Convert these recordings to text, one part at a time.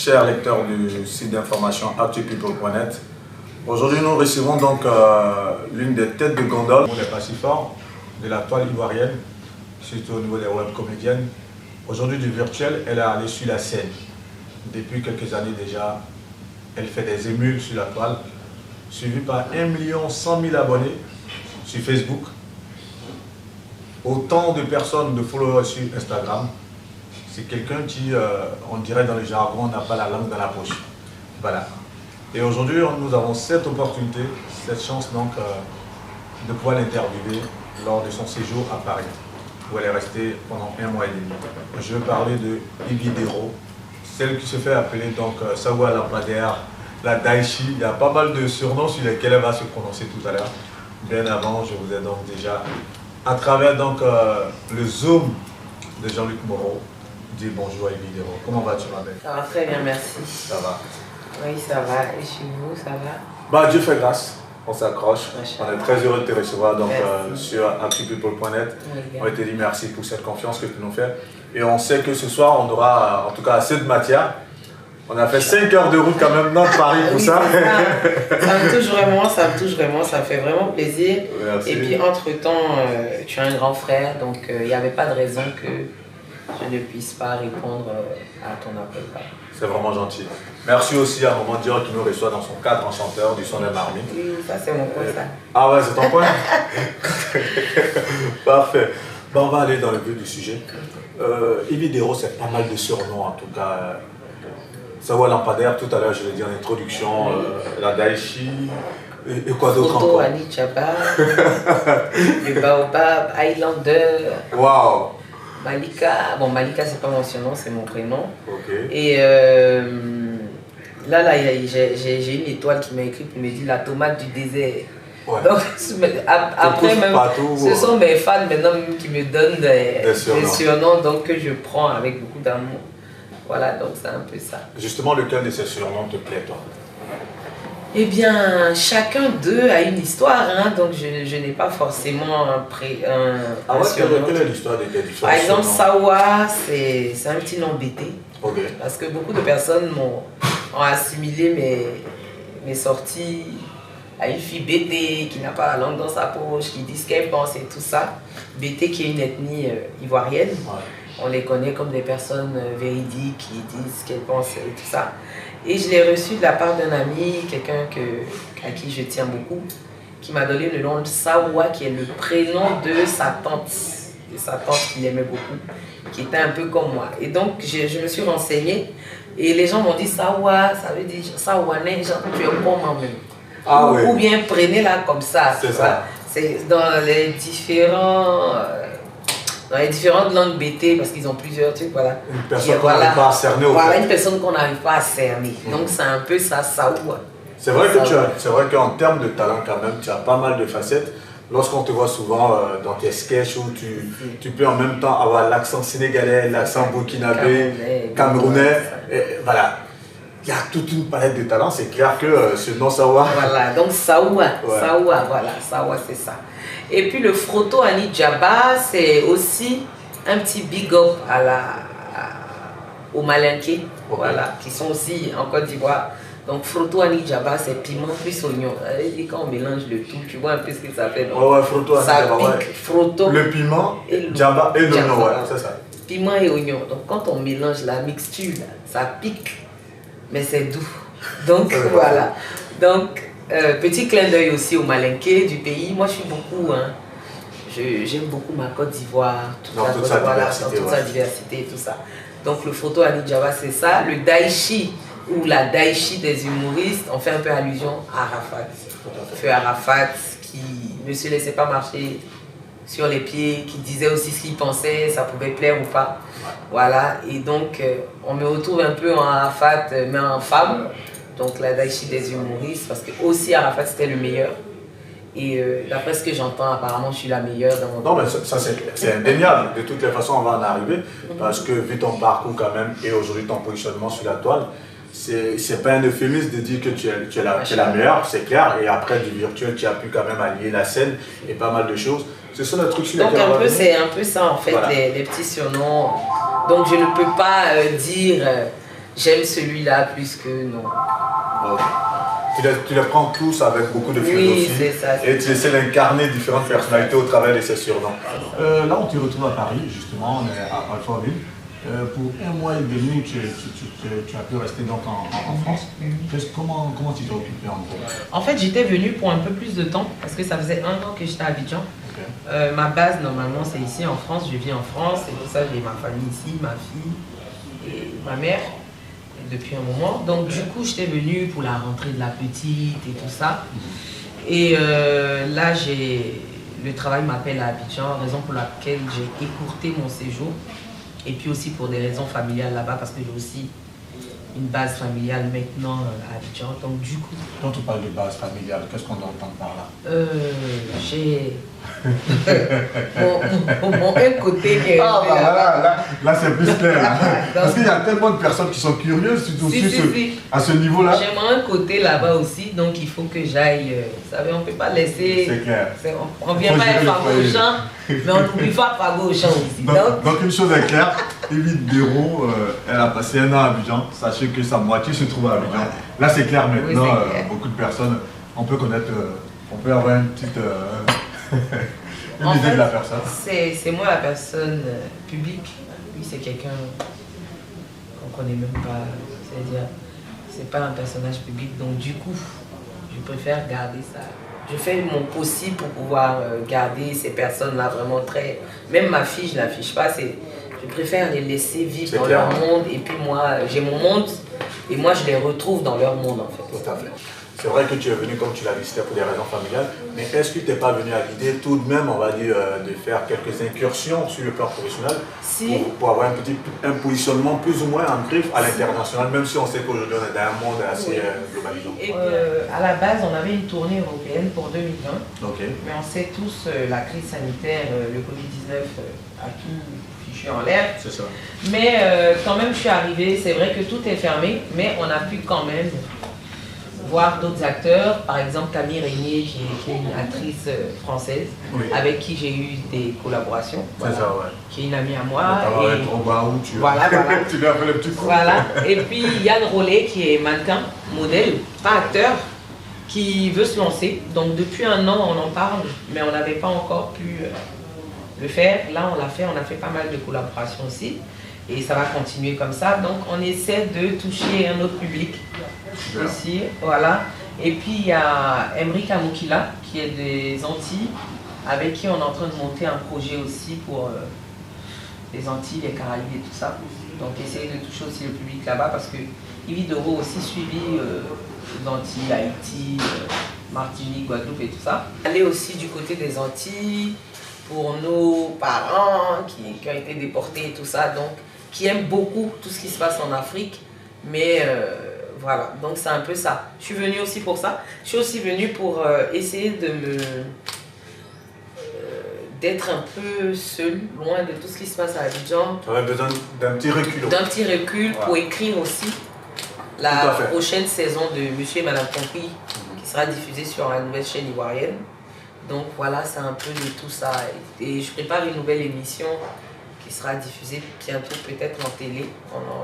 chers lecteurs du site d'information actupeople.net. Aujourd'hui, nous recevons donc l'une des têtes de gondole pour les passifort de la toile ivoirienne, surtout au niveau des web comédiennes. Aujourd'hui, du virtuel, elle a allé sur la scène. Depuis quelques années déjà, elle fait des émules sur la toile, suivie par 1 100 000 abonnés sur Facebook. Autant de personnes, de followers sur Instagram. C'est quelqu'un qui, on dirait dans le jargon, n'a pas la langue dans la poche. Voilà. Et aujourd'hui, nous avons cette opportunité, cette chance donc de pouvoir l'interviewer lors de son séjour à Paris, où elle est restée pendant 1 mois et demi. Je veux parler de Ibidero, celle qui se fait appeler donc Sawa Lampadaire, la Daichi. Il y a pas mal de surnoms sur lesquels elle va se prononcer tout à l'heure. Bien avant, je vous ai donc déjà, à travers donc le Zoom de Jean-Luc Moreau, dis bonjour à Ibidero. Comment vas-tu, ma belle? Ça va très bien, merci. Ça va? Oui, ça va. Et chez vous, ça va? Bah, Dieu fait grâce. On s'accroche. Machallah. On est très heureux de te recevoir donc, sur actupeople.net. Oui, On te dit merci pour cette confiance que tu nous fais. Et on sait que ce soir, on aura en tout cas assez de matière. On a fait 5 heures de route quand même dans Paris pour oui, ça. Ça me touche vraiment, ça me fait vraiment plaisir. Merci. Et puis entre-temps, tu es un grand frère, donc il n'y avait pas de raison que je ne puisse pas répondre à ton appel. C'est vraiment gentil. Merci aussi à Maman Dior qui nous reçoit dans son cadre enchanteur du son des marmites. Oui, ça c'est mon point, ça. Ah ouais, c'est ton point. Parfait. Bon, on va aller dans le vif du sujet. Ibidero, c'est pas mal de surnoms en tout cas. Sawa Lampadaire, tout à l'heure je l'ai dit en introduction, la Daichi, et quoi d'autre Photo encore? Annie Chaba, le Baobab, Highlander, Waouh. Malika. Bon, Malika c'est pas mon surnom, c'est mon prénom. Ok. Et là, j'ai une étoile qui m'a écrit pour me dire la tomate du désert. Ouais. Donc, après même, partout, ce sont mes fans maintenant même qui me donnent des surnoms. surnoms donc, que je prends avec beaucoup d'amour. Voilà, donc c'est un peu ça. Justement, lequel de ces surnoms te plaît, toi? Eh bien, chacun d'eux a une histoire, hein, donc je n'ai pas forcément un surnom. Quelle est l'histoire des différents Par exemple, surnoms? Sawa, c'est un petit nom bêté. Ok. Parce que beaucoup de personnes ont assimilé mes sorties à une fille bêtée qui n'a pas la langue dans sa poche, qui dit ce qu'elle pense et tout ça. Bêté qui est une ethnie ivoirienne. Ouais. On les connaît comme des personnes véridiques qui disent ce qu'elles pensent et tout ça. Et je l'ai reçu de la part d'un ami, quelqu'un à qui je tiens beaucoup, qui m'a donné le nom de Sawa, qui est le prénom de sa tante qu'il aimait beaucoup, qui était un peu comme moi. Et donc, je me suis renseignée et les gens m'ont dit Sawa, ça veut dire Sawanais, genre tu es bon même. Ah, oui. Ou bien prenez-la comme ça. C'est ça. C'est dans les différentes langues BT, parce qu'ils ont plusieurs trucs, voilà. Une personne qu'on n'arrive pas à cerner au Voilà, fait. une personne qu'on n'arrive pas à cerner. Donc c'est un peu ça, Sawa. C'est vrai qu'en termes de talent quand même, tu as pas mal de facettes. Lorsqu'on te voit souvent dans tes sketchs où tu peux en même temps avoir l'accent sénégalais, l'accent burkinabé, camerounais, et voilà. Il y a toute une palette de talents, c'est clair que ce nom Sawa. Voilà, donc Sawa, Ouais. Sawa, voilà, Sawa c'est ça. Et puis le Froto Annie Djaba, c'est aussi un petit big up aux Malinqués, voilà, qui sont aussi en Côte d'Ivoire. Donc Froto Annie Djaba, c'est piment plus oignon. Et quand on mélange le tout, tu vois un peu ce que ça fait. Donc, Ouais, Froto Annie ça Djaba, pique, ouais. Froto. Le piment, et Djaba et l'oignon, Djaba, ouais, c'est ça. Piment et oignon. Donc quand on mélange la mixture, là, ça pique, mais c'est doux. Donc voilà. Donc petit clin d'œil aussi aux Malinqués du pays. Moi je suis beaucoup, hein, j'aime beaucoup ma Côte d'Ivoire, Dans toute sa diversité et tout ça. Donc le Photo Annie Djaba c'est ça. Le Daichi ou la Daichi des humoristes, on fait un peu allusion à Arafat. Feu Arafat qui ne se laissait pas marcher sur les pieds, qui disait aussi ce qu'il pensait, ça pouvait plaire ou pas. Voilà, et donc on me retrouve un peu en Arafat, mais en femme. Donc la Daichi des humoristes, parce que aussi Arafat c'était le meilleur. Et d'après ce que j'entends, apparemment je suis la meilleure dans mon Non, mais ça c'est indéniable. De toutes les façons, on va en arriver. Parce que vu ton parcours quand même et aujourd'hui ton positionnement sur la toile, c'est pas un euphémisme de dire que tu es la meilleure, c'est clair. Et après du virtuel, tu as pu quand même allier la scène et pas mal de choses. Ce sont des trucs sur lesquels on va venir. C'est un peu ça en fait, voilà. les petits surnoms. Donc je ne peux pas dire j'aime celui-là plus que non. Ok. Tu les prends tous avec beaucoup de philosophie. Oui, c'est ça. Et tu essaies d'incarner différentes personnalités au travers de ces surnoms. Là, on te retrouve à Paris, justement, on est à Alfortville. Pour un mois et demi, tu as pu rester donc en France. Comment tu t'es occupé en gros? En fait, j'étais venue pour un peu plus de temps parce que ça faisait 1 an que j'étais à Abidjan. Okay. Ma base, normalement, c'est ici en France. Je vis en France et tout ça. J'ai ma famille ici, ma fille et ma mère depuis un moment. Donc, du coup, j'étais venue pour la rentrée de la petite et tout ça. Et là, le travail m'appelle à Abidjan, raison pour laquelle j'ai écourté mon séjour. Et puis aussi pour des raisons familiales là-bas, parce que j'ai aussi une base familiale maintenant à Abidjan. Donc du coup... Quand tu parles de base familiale, qu'est-ce qu'on entend par là? J'ai mon un côté qui est... Là c'est plus clair. Là. Parce qu'il y a tellement de personnes qui sont curieuses, surtout à ce niveau-là. J'ai un côté là-bas aussi, donc il faut que j'aille... vous savez, on ne peut pas laisser... C'est clair. On ne vient pas être aux gens, mais on n'oublie pas pas aux gens aussi. Donc une chose est claire, Evie Dero, elle a passé 1 an à Abidjan. Sachez que sa moitié se trouve à Abidjan. Là c'est clair maintenant, oui, clair. Beaucoup de personnes, on peut connaître, on peut avoir une petite idée de la personne. C'est moi la personne publique. Lui c'est quelqu'un qu'on ne connaît même pas. C'est-à-dire, c'est pas un personnage public. Donc du coup, je préfère garder ça. Je fais mon possible pour pouvoir garder ces personnes-là vraiment très... Même ma fille, je ne l'affiche pas. Je préfère les laisser vivre dans leur monde. Et puis moi, j'ai mon monde. Et moi, je les retrouve dans leur monde, en fait. Tout à fait. C'est vrai que tu es venu, comme tu l'as dit, c'était pour des raisons familiales. Mais est-ce que tu n'es pas venu à l'idée, tout de même, on va dire, de faire quelques incursions sur le plan professionnel pour avoir un positionnement plus ou moins ancré à l'international, même si on sait qu'aujourd'hui, on est dans un monde assez globalisé. Et à la base, on avait une tournée européenne pour 2020. Okay. Mais on sait tous, la crise sanitaire, le Covid-19 a tout fichu en l'air. C'est ça. Mais quand même, je suis arrivée, c'est vrai que tout est fermé, mais on a pu quand même voir d'autres acteurs, par exemple Camille Régnier, qui est une actrice française, oui, avec qui j'ai eu des collaborations, voilà, ça, ouais, qui est une amie à moi. Et voilà. Tu lui as fait le petit coup. Voilà. Et puis Yann Rollet, qui est mannequin, modèle, pas acteur, qui veut se lancer. Donc depuis 1 an, on en parle, mais on n'avait pas encore pu le faire. Là, on l'a fait, on a fait pas mal de collaborations aussi. Et ça va continuer comme ça. Donc on essaie de toucher un autre public aussi. Voilà. Et puis il y a Emric Amoukila qui est des Antilles, avec qui on est en train de monter un projet aussi pour les Antilles, les Caraïbes et tout ça. Donc essayer de toucher aussi le public là-bas parce que Evie Dero aussi suivi les Antilles, Haïti, Martinique, Guadeloupe et tout ça. Aller aussi du côté des Antilles pour nos parents qui ont été déportés et tout ça. Donc qui aiment beaucoup tout ce qui se passe en Afrique, mais voilà, donc c'est un peu ça. Je suis venue aussi pour ça. Je suis aussi venue pour essayer d'être un peu seule, loin de tout ce qui se passe à Abidjan. Tu avais besoin d'un petit recul. D'un petit recul, ouais, pour écrire aussi la prochaine saison de Monsieur et Madame Compris, qui sera diffusée sur la nouvelle chaîne ivoirienne. Donc voilà, c'est un peu de tout ça. Et je prépare une nouvelle émission qui sera diffusée bientôt peut-être en télé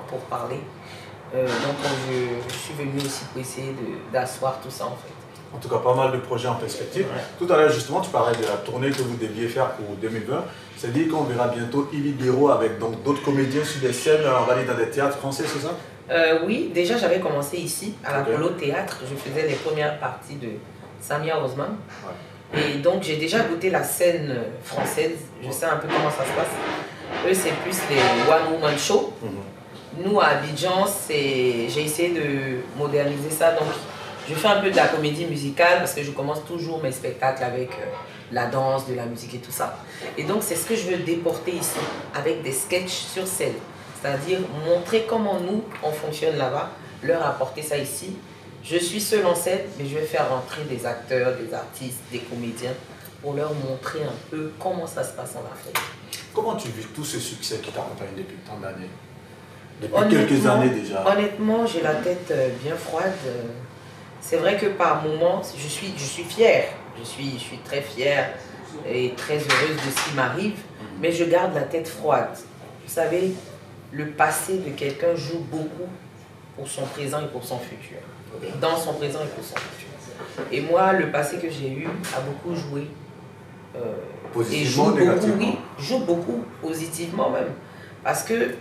pour parler. Donc je suis venue aussi pour essayer d'asseoir tout ça en fait. En tout cas, pas mal de projets en perspective. Ouais. Tout à l'heure, justement, tu parlais de la tournée que vous deviez faire pour 2020. C'est-à-dire qu'on verra bientôt Evie Dero avec d'autres comédiens sur des scènes, on va dire dans des théâtres français, c'est ça? Oui, déjà j'avais commencé ici, à l'Apollo Théâtre. Je faisais les premières parties de Samia Osman. Ouais. Et donc j'ai déjà goûté la scène française. Je sais un peu comment ça se passe. Eux, c'est plus les One Woman Show. Nous, à Abidjan, j'ai essayé de moderniser ça. Donc, je fais un peu de la comédie musicale parce que je commence toujours mes spectacles avec la danse, de la musique et tout ça. Et donc, c'est ce que je veux déporter ici, avec des sketchs sur scène. C'est-à-dire montrer comment nous, on fonctionne là-bas, leur apporter ça ici. Je suis seule en scène, mais je vais faire rentrer des acteurs, des artistes, des comédiens pour leur montrer un peu comment ça se passe en Afrique. Comment tu vis tout ce succès qui t'accompagne depuis tant d'années? Depuis quelques années déjà. Honnêtement, j'ai la tête bien froide. C'est vrai que par moments, je suis fière. Je suis très fière et très heureuse de ce qui m'arrive, mais je garde la tête froide. Vous savez, le passé de quelqu'un joue beaucoup pour son présent et pour son futur. Ok. Dans son présent et pour son futur. Et moi, le passé que j'ai eu a beaucoup joué. Et joue beaucoup, oui, joue beaucoup, positivement même. Parce que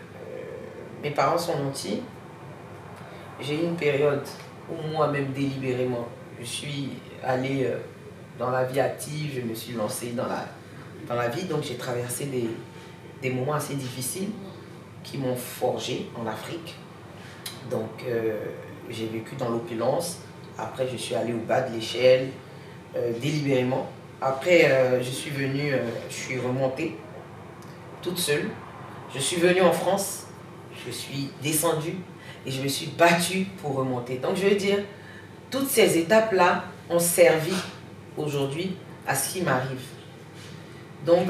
mes parents sont nantis. J'ai eu une période où moi-même, délibérément, je suis allée dans la vie active, je me suis lancée dans la vie. Donc j'ai traversé des moments assez difficiles qui m'ont forgé en Afrique. Donc j'ai vécu dans l'opulence. Après, je suis allée au bas de l'échelle, délibérément. Après, je suis remontée toute seule. Je suis venue en France, je suis descendue et je me suis battue pour remonter. Donc, je veux dire, toutes ces étapes-là ont servi aujourd'hui à ce qui m'arrive. Donc,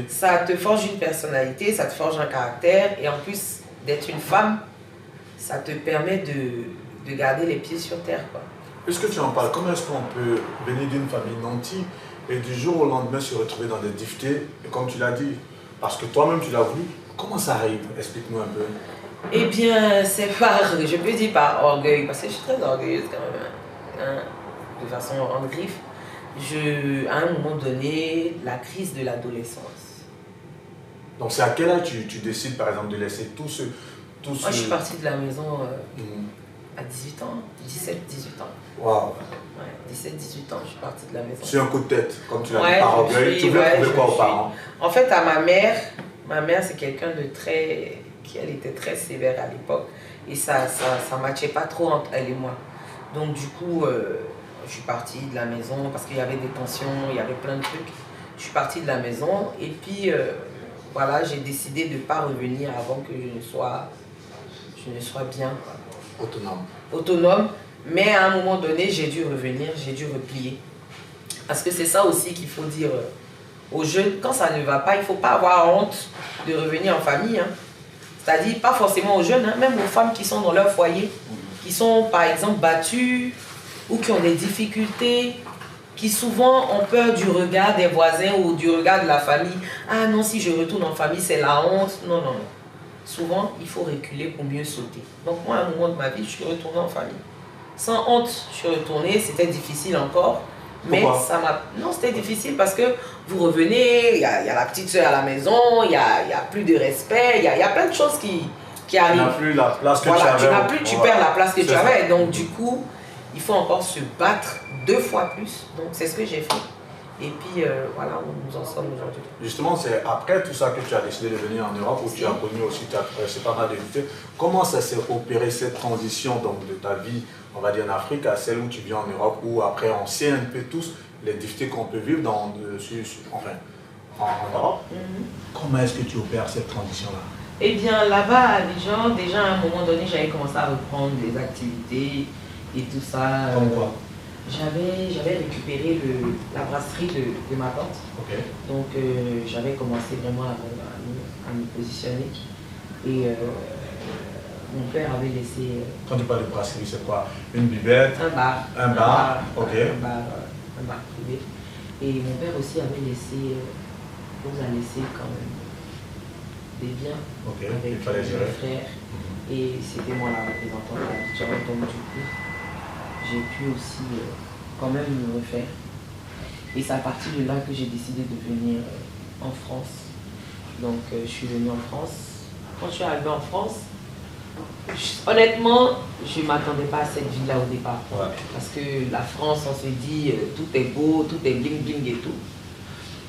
ça te forge une personnalité, ça te forge un caractère et en plus d'être une femme, ça te permet de garder les pieds sur terre, quoi. Puisque tu en parles, comment est-ce qu'on peut venir d'une famille nantie et du jour au lendemain se retrouver dans des difficultés, et comme tu l'as dit, parce que toi-même tu l'as voulu, comment ça arrive? Explique-nous un peu. Eh bien, c'est je peux dire par orgueil, parce que je suis très orgueilleuse quand même, hein, de façon en griffe. À un moment donné, la crise de l'adolescence. Donc c'est à quel âge tu décides par exemple de laisser tout ce... Moi je suis partie de la maison à 18 ans, 17-18 ans. Waouh. Ouais, 17-18 ans, je suis partie de la maison. C'est un coup de tête, comme tu l'as dit, par orgueil. Tu voulais prouver quoi aux parents? En fait, à ma mère c'est quelqu'un de très... Elle était très sévère à l'époque. Et ça ne matchait pas trop entre elle et moi. Donc du coup, je suis partie de la maison parce qu'il y avait des tensions, il y avait plein de trucs. Je suis partie de la maison et puis voilà, j'ai décidé de ne pas revenir avant que je ne sois bien. Autonome. Mais à un moment donné, j'ai dû revenir, j'ai dû replier. Parce que c'est ça aussi qu'il faut dire aux jeunes. Quand ça ne va pas, il ne faut pas avoir honte de revenir en famille. Hein. C'est-à-dire, pas forcément aux jeunes, hein, même aux femmes qui sont dans leur foyer, qui sont par exemple battues ou qui ont des difficultés, qui souvent ont peur du regard des voisins ou du regard de la famille. Ah non, si je retourne en famille, c'est la honte. Non, non, non. Souvent, il faut reculer pour mieux sauter. Donc moi, à un moment de ma vie, je suis retournée en famille. Sans honte, je suis retournée, c'était difficile encore. Mais ça m'a... Non, c'était difficile parce que vous revenez, il y a la petite soeur à la maison, il y a plus de respect, il y a plein de choses qui arrivent. Tu n'as plus la place que tu avais. Tu perds la place que tu avais. Donc du coup, il faut encore se battre 2 fois plus. Donc c'est ce que j'ai fait. Et puis voilà où nous en sommes aujourd'hui. Justement, c'est après tout ça que tu as décidé de venir en Europe, où tu as connu aussi, tu as traversé pas mal de difficultés. Comment ça s'est opéré cette transition donc, de ta vie, on va dire en Afrique, à celle où tu viens en Europe, où après on sait un peu tous les difficultés qu'on peut vivre en Europe. Comment est-ce que tu opères cette transition-là? Eh bien là-bas à Abidjan, déjà à un moment donné, j'avais commencé à reprendre des activités et tout ça. Comme quoi? J'avais récupéré la brasserie de ma tante. Okay. Donc j'avais commencé vraiment à me positionner. Et mon père avait laissé... Quand tu parles de brasserie, c'est quoi? Une buvette? Un bar. Un bar, ok. Un bar privé. Et mon père aussi avait laissé, nous a laissé quand même des biens avec mes frères. Et c'était moi la représentante à Abidjan. Donc du coup, j'ai pu aussi quand même me refaire. Et c'est à partir de là que j'ai décidé de venir en France. Donc je suis venue en France. Quand je suis arrivée en France, honnêtement, je ne m'attendais pas à cette vie-là au départ. Ouais. Parce que la France, on se dit, tout est beau, tout est bling bling et tout.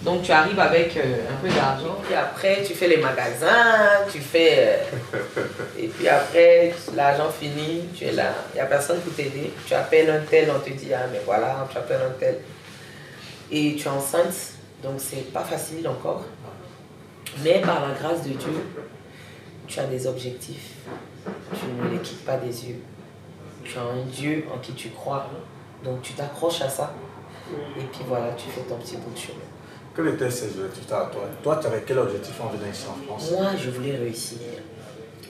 Donc tu arrives avec un peu d'argent, puis après tu fais les magasins, tu fais... et puis après, l'argent fini, tu es là, il n'y a personne pour t'aider. Tu appelles un tel, on te dit, ah mais voilà, tu appelles un tel. Et tu es enceinte, donc c'est pas facile encore. Mais par la grâce de Dieu, tu as des objectifs. Tu ne les quittes pas des yeux. Tu as un Dieu en qui tu crois, donc tu t'accroches à ça. Et puis voilà, tu fais ton petit bout de chemin. Quels étaient ces objectifs à toi? Toi, tu avais quel objectif en venant ici en France? Moi, je voulais réussir.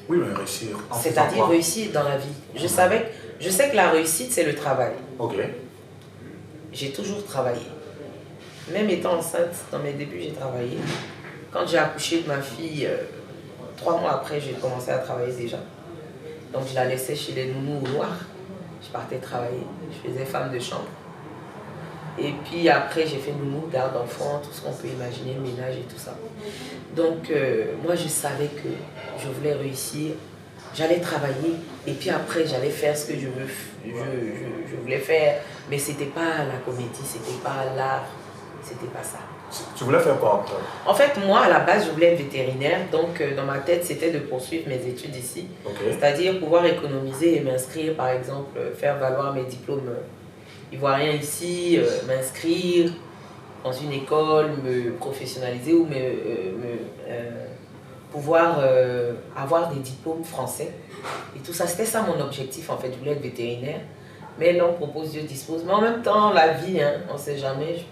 Oui, mais réussir. C'est-à-dire réussir dans la vie. Je sais que la réussite, c'est le travail. Ok. J'ai toujours travaillé. Même étant enceinte, dans mes débuts, j'ai travaillé. Quand j'ai accouché de ma fille, 3 mois après, j'ai commencé à travailler déjà. Donc je la laissais chez les nounous au noir. Je partais travailler, je faisais femme de chambre. Et puis après, j'ai fait nounou, garde d'enfants, tout ce qu'on peut imaginer, ménage et tout ça. Donc moi, je savais que je voulais réussir, j'allais travailler et puis après, j'allais faire ce que je voulais faire. Mais c'était pas la comédie, c'était pas l'art, c'était pas ça. Tu voulais faire quoi après? En fait, moi, à la base, je voulais être vétérinaire. Donc, dans ma tête, c'était de poursuivre mes études ici. Okay. C'est-à-dire pouvoir économiser et m'inscrire, par exemple, faire valoir mes diplômes ivoiriens ici, m'inscrire dans une école, me professionnaliser ou pouvoir avoir des diplômes français. Et tout ça, c'était ça mon objectif, en fait. Je voulais être vétérinaire. Mais l'on propose, Dieu dispose. Mais en même temps, la vie, hein, on ne sait jamais, je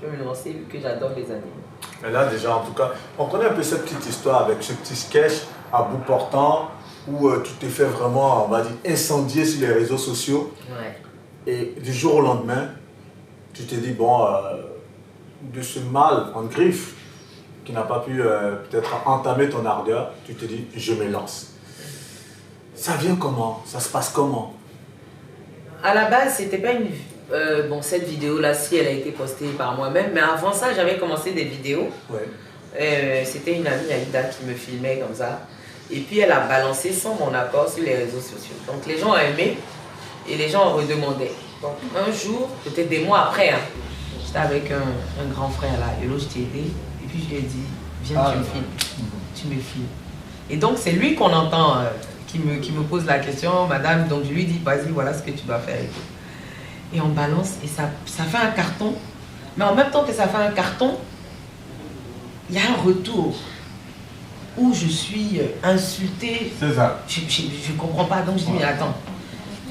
peux me lancer vu que j'adore les animaux. Mais là, déjà, en tout cas, on connaît un peu cette petite histoire avec ce petit sketch à bout portant où tu t'es fait vraiment, on va dire, incendier sur les réseaux sociaux. Ouais. Et du jour au lendemain, tu t'es dit, bon, de ce mal en griffe qui n'a pas pu peut-être entamer ton ardeur, tu te dis, je me lance. Ça vient comment? Ça se passe comment? À la base, c'était pas une... bon, cette vidéo-là, si elle a été postée par moi-même, mais avant ça, j'avais commencé des vidéos. Ouais. C'était une amie, Aïda, qui me filmait comme ça. Et puis, elle a balancé sans mon accord sur les réseaux sociaux. Donc, les gens ont aimé et les gens ont redemandé. Donc, un jour, peut-être des mois après, hein, j'étais avec un grand frère là, et l'autre, je t'ai aidé. Et puis, je lui ai dit, viens, tu me filmes. Tu me filmes. Et donc, c'est lui qu'on entend... qui me pose la question, madame, donc je lui dis, vas-y, voilà ce que tu dois faire. Et on balance, et ça fait un carton. Mais en même temps que ça fait un carton, il y a un retour où je suis insultée. C'est ça. Je ne comprends pas, donc je dis, mais attends,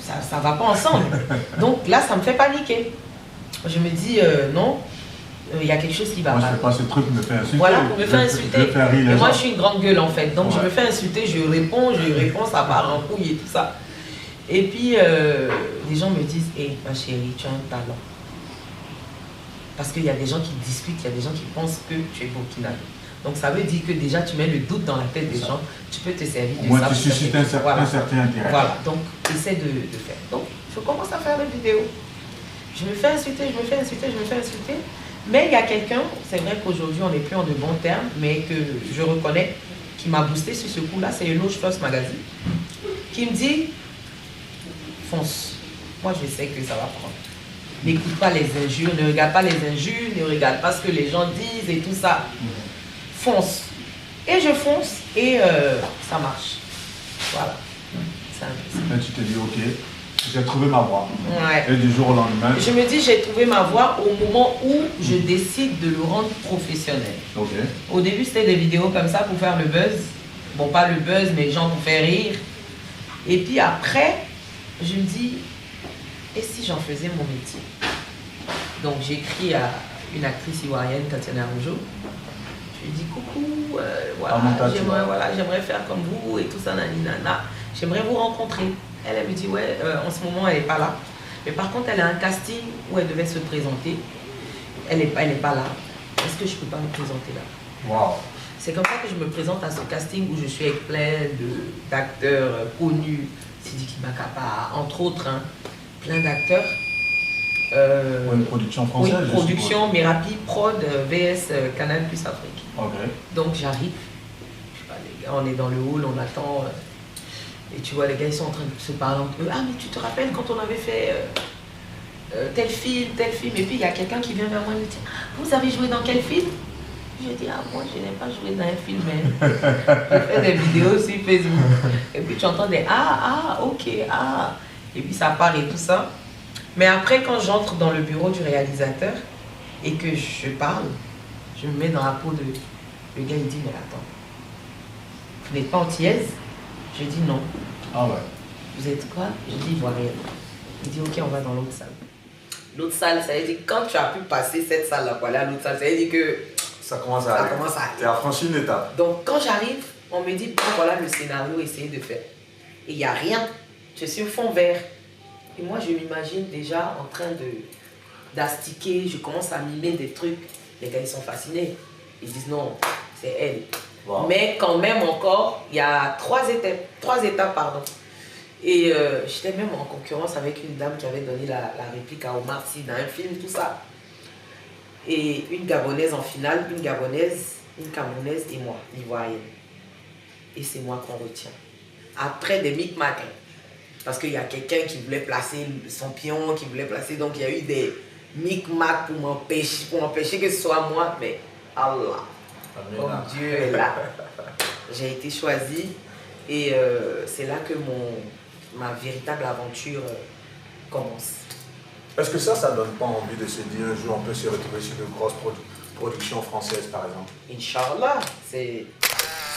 ça ne va pas ensemble. Donc là, ça me fait paniquer. Je me dis, non, il y a quelque chose qui va pas. Moi, je fais pas ce truc, me faire insulter. Voilà, pour me faire insulter. Et moi, je suis une grande gueule en fait. Donc, ouais. Je me fais insulter, je réponds, ça part en couille et tout ça. Et puis, les gens me disent, hé, ma chérie, tu as un talent. Parce qu'il y a des gens qui discutent, il y a des gens qui pensent que tu es burkinabé. Donc, ça veut dire que déjà, tu mets le doute dans la tête des gens, tu peux te servir de moi, ça. Moi, tu suscites un certain intérêt. Voilà, donc, essaie de faire. Donc, je commence à faire des vidéos. Je me fais insulter, je me fais insulter, je me fais insulter. Mais il y a quelqu'un, c'est vrai qu'aujourd'hui on n'est plus en de bons termes, mais que je reconnais, qui m'a boosté sur ce coup-là, c'est Hello First Magazine, qui me dit, fonce, moi je sais que ça va prendre. N'écoute pas les injures, ne regarde pas les injures, ne regarde pas ce que les gens disent et tout ça. Fonce. Et je fonce et ça marche. Voilà. C'est un peu ça. Et tu te dis, ok. J'ai trouvé ma voie. Ouais. Et du jour au lendemain. Je me dis, j'ai trouvé ma voie au moment où je décide de le rendre professionnel. Okay. Au début, c'était des vidéos comme ça pour faire le buzz. Bon, pas le buzz, mais les gens pour faire rire. Et puis après, je me dis, et si j'en faisais mon métier? Donc, j'écris à une actrice ivoirienne, Tatiana Rougeau. Je lui dis, coucou, j'aimerais faire comme vous et tout ça, naninana. J'aimerais vous rencontrer. Elle me dit, ouais, en ce moment, elle n'est pas là. Mais par contre, elle a un casting où elle devait se présenter. Elle n'est pas là. Est-ce que je ne peux pas me présenter là? Wow. C'est comme ça que je me présente à ce casting où je suis avec plein d'acteurs connus. Sidiki Makapa, entre autres, hein, plein d'acteurs. Une production française? Oui, une production, Merapi, Prod, VS, Canal Plus Afrique. Okay. Donc j'arrive. Les gars, on est dans le hall, on attend. Et tu vois, les gars, ils sont en train de se parler entre eux. Ah, mais tu te rappelles quand on avait fait tel film. Et puis, il y a quelqu'un qui vient vers moi et me dit, vous avez joué dans quel film? Je dis, ah, moi, je n'ai pas joué dans un film, mais je fais des vidéos sur Facebook. Et puis, tu entends des, ok. Et puis, ça part et tout ça. Mais après, quand j'entre dans le bureau du réalisateur et que je parle, je me mets dans la peau de... Le gars, il dit, mais attends, vous n'êtes pas antillaise? Je dis non. Ah ouais. Vous êtes quoi? Je dis ivoirienne. Il dit ok, on va dans l'autre salle. L'autre salle, ça veut dire quand tu as pu passer cette salle-là pour aller à l'autre salle, ça veut dire que ça commence à aller. Tu as franchi une étape. Donc quand j'arrive, on me dit bon, voilà le scénario, essayez de faire. Et il n'y a rien. Je suis au fond vert. Et moi, je m'imagine déjà en train d'astiquer, je commence à mimer des trucs. Les gars, ils sont fascinés. Ils disent non, c'est elle. Wow. Mais quand même encore, il y a trois étapes. Et j'étais même en concurrence avec une dame qui avait donné la réplique à Omar Sy dans un film, tout ça. Et une Gabonaise en finale, une Camerounaise et moi, l'Ivoirienne. Et c'est moi qu'on retient. Après des micmacs, parce qu'il y a quelqu'un qui voulait placer son pion, qui voulait placer, donc il y a eu des micmacs pour m'empêcher que ce soit moi, mais Allah, oh Dieu est là. J'ai été choisie et c'est là que ma véritable aventure commence. Est-ce que ça donne pas envie de se dire un jour on peut se retrouver sur de grosses productions françaises par exemple? Inch'Allah, c'est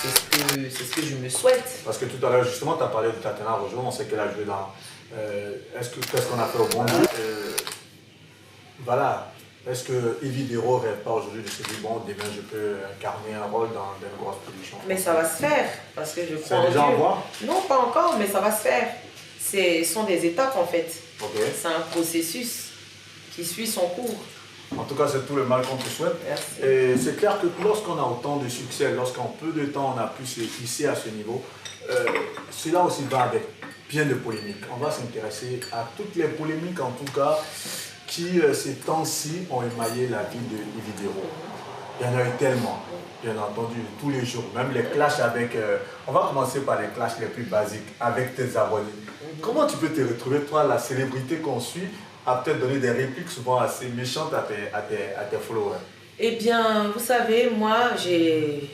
ce que je me souhaite. Parce que tout à l'heure justement tu as parlé de Tatiana Rojo, on sait qu'elle a joué dans... qu'est-ce qu'on a fait au bon Dieu? Voilà. Est-ce que Yves Dero ne rêve pas aujourd'hui de se dire bon demain je peux incarner un rôle dans une grosse production? Mais ça va se faire parce que je crois en Dieu. C'est déjà en voie? Non, pas encore, mais ça va se faire. Ce sont des étapes en fait. Okay. C'est un processus qui suit son cours. En tout cas, c'est tout le mal qu'on te souhaite. Merci. Et c'est clair que lorsqu'on a autant de succès, lorsqu'en peu de temps on a pu se hisser à ce niveau, cela aussi va avec bien de polémiques. On va s'intéresser à toutes les polémiques en tout cas qui ces temps-ci ont émaillé la vie de Yves Dero. Il y en a eu tellement, bien entendu, tous les jours, même les clashs avec... on va commencer par les clashs les plus basiques, avec tes abonnés. Comment tu peux te retrouver, toi, la célébrité qu'on suit, à peut-être donner des répliques souvent assez méchantes à tes followers? Eh bien, vous savez, moi, j'ai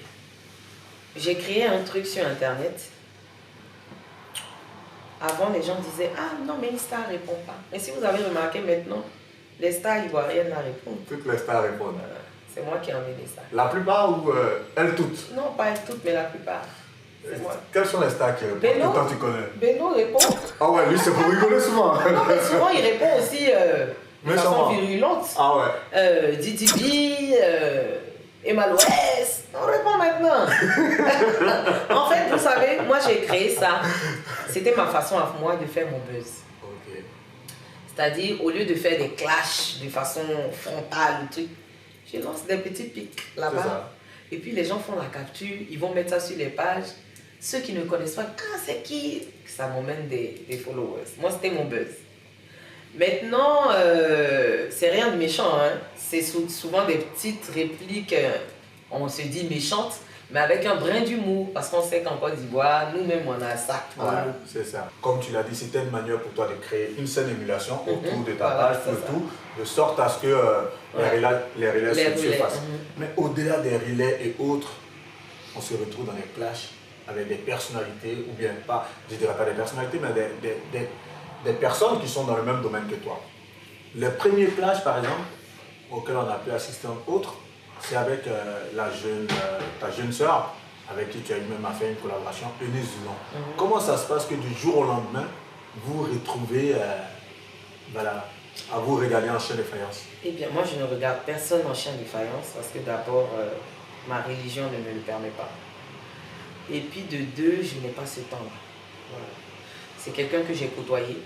créé un truc sur Internet. Avant, les gens disaient « Ah non, mais une star ne répond pas. » Mais si vous avez remarqué maintenant, les stars ivoiriennes la répondent. Toutes les stars répondent. C'est moi qui ai emmené ça. La plupart ou elles toutes? Non, pas elles toutes, mais la plupart. C'est moi. Quelles sont les stars qui répondent? Quand tu connais? Beno répond. Ah ouais, lui c'est pour rigoler souvent. Non, mais souvent il répond aussi de façon virulente. Ah ouais. Didi B, Emma Louest, on répond maintenant. En fait, vous savez, moi j'ai créé ça. C'était ma façon à moi de faire mon buzz. Okay. C'est-à-dire, au lieu de faire des clashs de façon frontale, truc, je lance des petits pics là-bas. Et puis les gens font la capture, ils vont mettre ça sur les pages. Ceux qui ne connaissent pas, ah c'est qui? Ça m'emmène des followers. Moi c'était mon buzz. Maintenant, c'est rien de méchant, hein. C'est souvent des petites répliques, on se dit méchantes, mais avec un brin d'humour, parce qu'on sait qu'en Côte d'Ivoire, nous-mêmes on a un sac. Voilà, c'est ça. Comme tu l'as dit, c'était une manière pour toi de créer une saine émulation autour de ta page, tout, de sorte à ce que les relais se fassent. Mais au-delà des relais et autres, on se retrouve dans les clashs avec des personnalités, ou bien pas, je ne dirais pas des personnalités, mais des personnes qui sont dans le même domaine que toi. Les premiers clashs, par exemple, auxquels on a pu assister entre autres, c'est avec ta jeune sœur, avec qui tu as même fait une collaboration, Eunice Zulon. Comment ça se passe que du jour au lendemain, vous vous retrouvez voilà, à vous regarder en chien de faïence? Eh bien, moi, je ne regarde personne en chien de faïence parce que d'abord, ma religion ne me le permet pas. Et puis de deux, je n'ai pas ce temps-là. Voilà. C'est quelqu'un que j'ai côtoyé,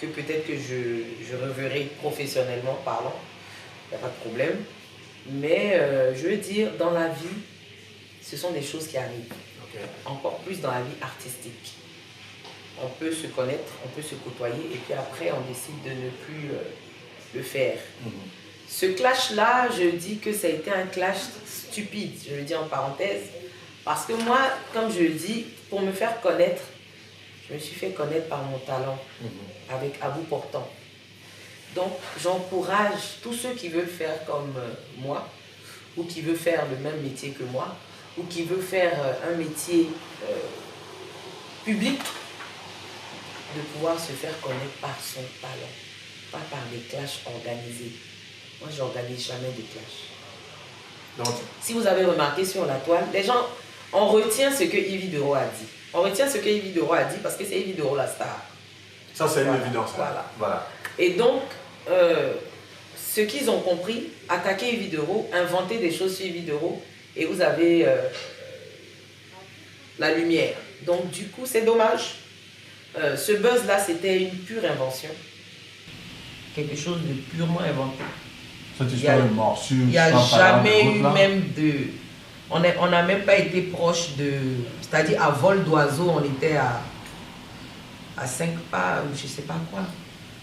que peut-être que je reverrai professionnellement parlant, il n'y a pas de problème. Mais je veux dire, dans la vie, ce sont des choses qui arrivent. Okay. Encore plus dans la vie artistique. On peut se connaître, on peut se côtoyer, et puis après, on décide de ne plus le faire. Ce clash-là, je dis que ça a été un clash stupide, je le dis en parenthèse, parce que moi, comme je le dis, pour me faire connaître, je me suis fait connaître par mon talent, avec Abou Portant. Donc, j'encourage tous ceux qui veulent faire comme moi, ou qui veulent faire le même métier que moi, ou qui veulent faire un métier public, de pouvoir se faire connaître par son talent, pas par des clashs organisés. Moi, je n'organise jamais de clashs. Donc, si vous avez remarqué sur la toile, les gens, on retient ce que Yves Dero a dit. On retient ce que Yves Dero a dit parce que c'est Yves Dero la star. Ça, c'est une évidence. Voilà. Et donc, ce qu'ils ont compris, attaquer Yves Dero, inventer des choses sur Yves Dero, et vous avez la lumière. Donc, du coup, c'est dommage. Ce buzz-là, c'était une pure invention. Quelque chose de purement inventé. Cette histoire de morsure, il n'y a jamais eu même de... On n'a même pas été proche de... C'est-à-dire, à vol d'oiseau, on était à à 5 pas, ou je ne sais pas quoi,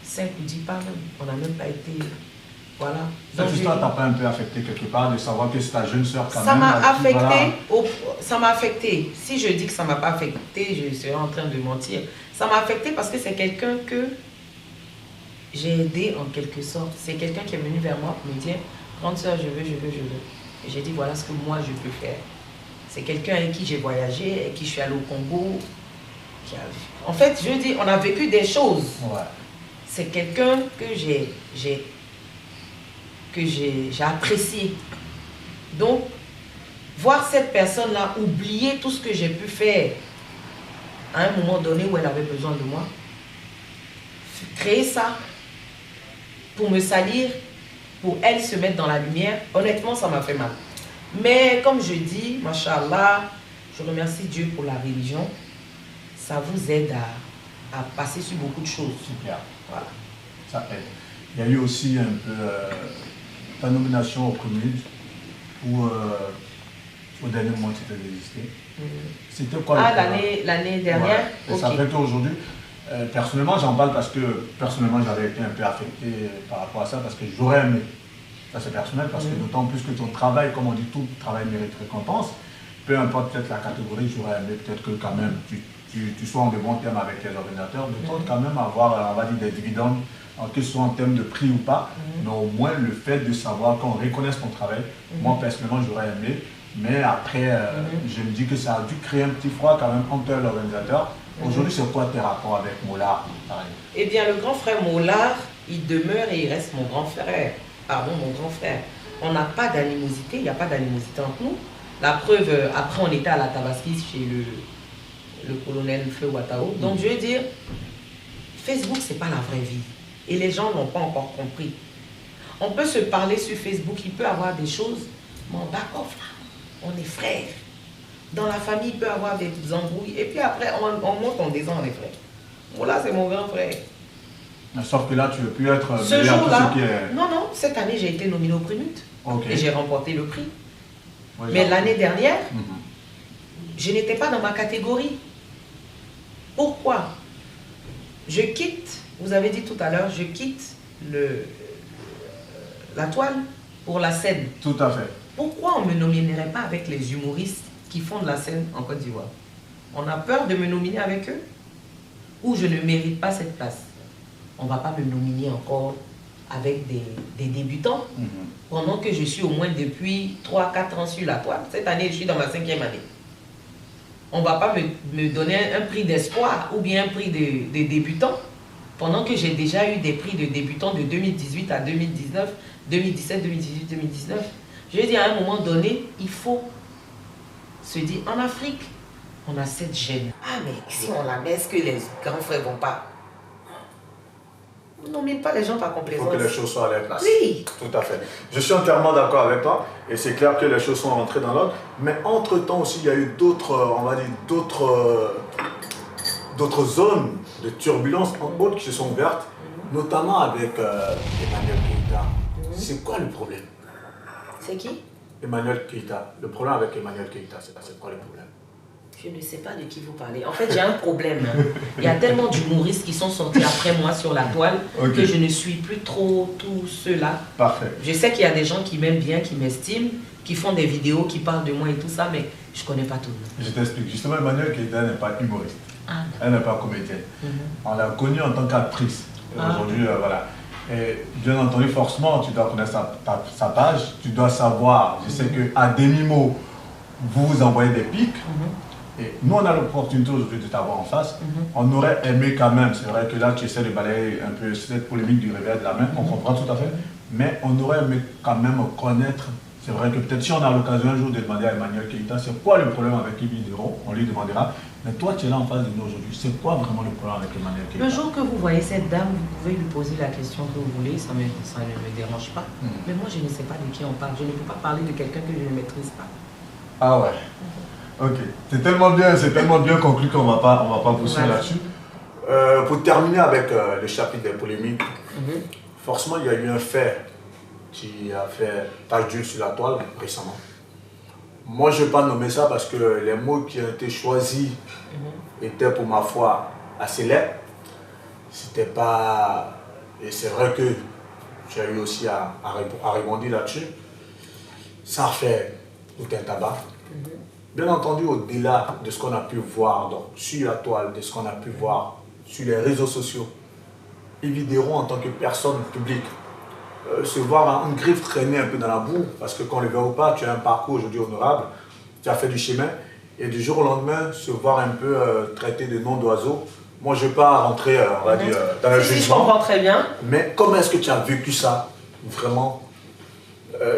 5 ou 10 pas même. On n'a même pas été... Voilà. Cette histoire t'a pas un peu affecté quelque part de savoir que c'est ta jeune soeur quand ça même? m'a affecté, voilà. ça m'a affecté. Si je dis que ça ne m'a pas affecté, je serais en train de mentir. Ça m'a affecté parce que c'est quelqu'un que j'ai aidé en quelque sorte. C'est quelqu'un qui est venu vers moi pour me dire, grande soeur, je veux. Et j'ai dit, voilà ce que moi je peux faire. C'est quelqu'un avec qui j'ai voyagé, avec qui je suis allée au Congo. En fait, je dis, on a vécu des choses. Ouais. C'est quelqu'un que j'ai apprécié. Donc, voir cette personne-là oublier tout ce que j'ai pu faire à un moment donné où elle avait besoin de moi, créer ça pour me salir, pour elle se mettre dans la lumière, honnêtement, ça m'a fait mal. Mais comme je dis, Machallah, je remercie Dieu pour la religion. Ça vous aide à passer sur beaucoup de choses. Super. Voilà. Ça aide. Il y a eu aussi un peu ta nomination au PRIMUD où au dernier moment tu t'es désisté. C'était quoi l'année dernière? Ouais. Et ça fait qu'aujourd'hui, personnellement j'en parle parce que personnellement j'avais été un peu affecté par rapport à ça parce que j'aurais aimé. Ça c'est personnel parce que d'autant plus que ton travail, comme on dit, tout travail mérite récompense. Peu importe peut-être la catégorie, j'aurais aimé peut-être que quand même tu sois en de bons termes avec les organisateurs, de toi quand même avoir, on va dire, des dividendes, que ce soit en termes de prix ou pas, mais au moins le fait de savoir qu'on reconnaisse ton travail, moi personnellement j'aurais aimé, mais après je me dis que ça a dû créer un petit froid quand même entre l'organisateur. Aujourd'hui c'est quoi tes rapports avec Mollard? Eh bien le grand frère Mollard, il demeure et il reste mon grand frère, pardon mon grand frère. On n'a pas d'animosité, il n'y a pas d'animosité entre nous. La preuve, après on était à la Tabaski chez le colonel Feu Watao. Donc je veux dire, Facebook c'est pas la vraie vie. Et les gens n'ont pas encore compris. On peut se parler sur Facebook, il peut y avoir des choses, mais on back off là, on est frères. Dans la famille, il peut y avoir des embrouilles. Et puis après, on monte en disant on est frères. Bon là, c'est mon grand frère. Sauf que là, tu ne veux plus être... Ce jour-là, non, cette année, j'ai été nominé au PRIMUD. Okay. Et j'ai remporté le prix. Oui, mais l'année dernière, je n'étais pas dans ma catégorie. Pourquoi? Je quitte, vous avez dit tout à l'heure, je quitte la toile pour la scène. Tout à fait. Pourquoi on ne me nominerait pas avec les humoristes qui font de la scène en Côte d'Ivoire? On a peur de me nominer avec eux? Ou je ne mérite pas cette place? On ne va pas me nominer encore avec des débutants, pendant que je suis au moins depuis 3-4 ans sur la toile. Cette année, je suis dans ma 5e année. On ne va pas me donner un prix d'espoir ou bien un prix de débutant, pendant que j'ai déjà eu des prix de débutants de 2018 à 2019, 2017, 2018, 2019. Je veux dire, à un moment donné, il faut se dire, en Afrique, on a cette gêne. Ah, mais si on la met, est-ce que les grands frères ne vont pas? On nomine pas les gens par complaisance. Il faut que les choses soient à leur place. Oui. Tout à fait. Je suis entièrement d'accord avec toi. Et c'est clair que les choses sont rentrées dans l'ordre. Mais entre-temps aussi, il y a eu d'autres, on va dire, d'autres zones de turbulence, en autres, qui se sont ouvertes, notamment avec Emmanuel Keïta. C'est quoi le problème? C'est qui? Emmanuel Keïta. Le problème avec Emmanuel Keïta, c'est quoi le problème? Je ne sais pas de qui vous parlez. En fait, j'ai un problème. Il y a tellement d'humoristes qui sont sortis après moi sur la toile que je ne suis plus trop tous ceux-là. Parfait. Je sais qu'il y a des gens qui m'aiment bien, qui m'estiment, qui font des vidéos, qui parlent de moi et tout ça, mais je ne connais pas tout le monde. Je t'explique. Justement, Emmanuel Keïta n'est pas humoriste. Elle n'est pas comédienne. On l'a connue en tant qu'actrice. Aujourd'hui, voilà. Et bien entendu, forcément, tu dois connaître sa page. Tu dois savoir. Je sais qu'à demi-mot, vous vous envoyez des pics. Et nous, on a l'opportunité aujourd'hui de t'avoir en face. On aurait aimé quand même, c'est vrai que là, tu essaies de balayer un peu cette polémique du revers de la main, on comprend tout à fait. Mais on aurait aimé quand même connaître, c'est vrai que peut-être si on a l'occasion un jour de demander à Emmanuel Keïta, c'est quoi le problème avec Ibi Dero, on lui demandera. Mais toi, tu es là en face de nous aujourd'hui, c'est quoi vraiment le problème avec Emmanuel Keïta? Le jour que vous voyez cette dame, vous pouvez lui poser la question que vous voulez, ça ne me dérange pas. Mais moi, je ne sais pas de qui on parle. Je ne peux pas parler de quelqu'un que je ne maîtrise pas. Ah ouais. Ok, c'est tellement bien conclu qu'on va pas pousser là-dessus. Pour terminer avec le chapitre des polémiques, forcément il y a eu un fait qui a fait tache d'huile sur la toile récemment. Moi je ne vais pas nommer ça parce que les mots qui ont été choisis étaient pour ma foi assez laids. c'était pas... Et c'est vrai que j'ai eu aussi à rebondir là-dessus. Ça fait tout un tabac. Bien entendu, au-delà de ce qu'on a pu voir donc, sur la toile, de ce qu'on a pu voir sur les réseaux sociaux, Yves en tant que personne publique, se voir une griffe traîner un peu dans la boue, parce que qu'on le veut ou pas, tu as un parcours aujourd'hui honorable, tu as fait du chemin, et du jour au lendemain, se voir un peu traité de nom d'oiseau. Moi, je ne vais pas rentrer, on va dire, dans le jugement. Je comprends très bien. Mais comment est-ce que tu as vécu ça, vraiment,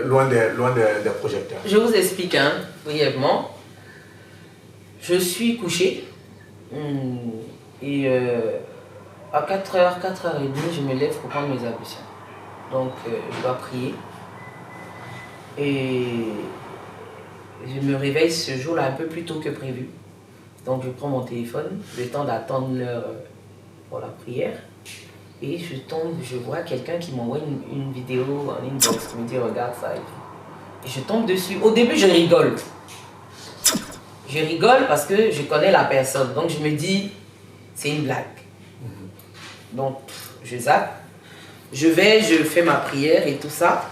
loin des projecteurs? Je vous explique, brièvement. Je suis couché et à 4h, 4h30, je me lève pour prendre mes ablutions. Donc, je dois prier. Et je me réveille ce jour-là un peu plus tôt que prévu. Donc, je prends mon téléphone, le temps d'attendre l'heure pour la prière. Et je vois quelqu'un qui m'envoie une vidéo en inbox, qui me dit regarde ça. Et je tombe dessus. Au début, je rigole. Je rigole parce que je connais la personne. Donc, je me dis, c'est une blague. Donc, je zappe. Je fais ma prière et tout ça.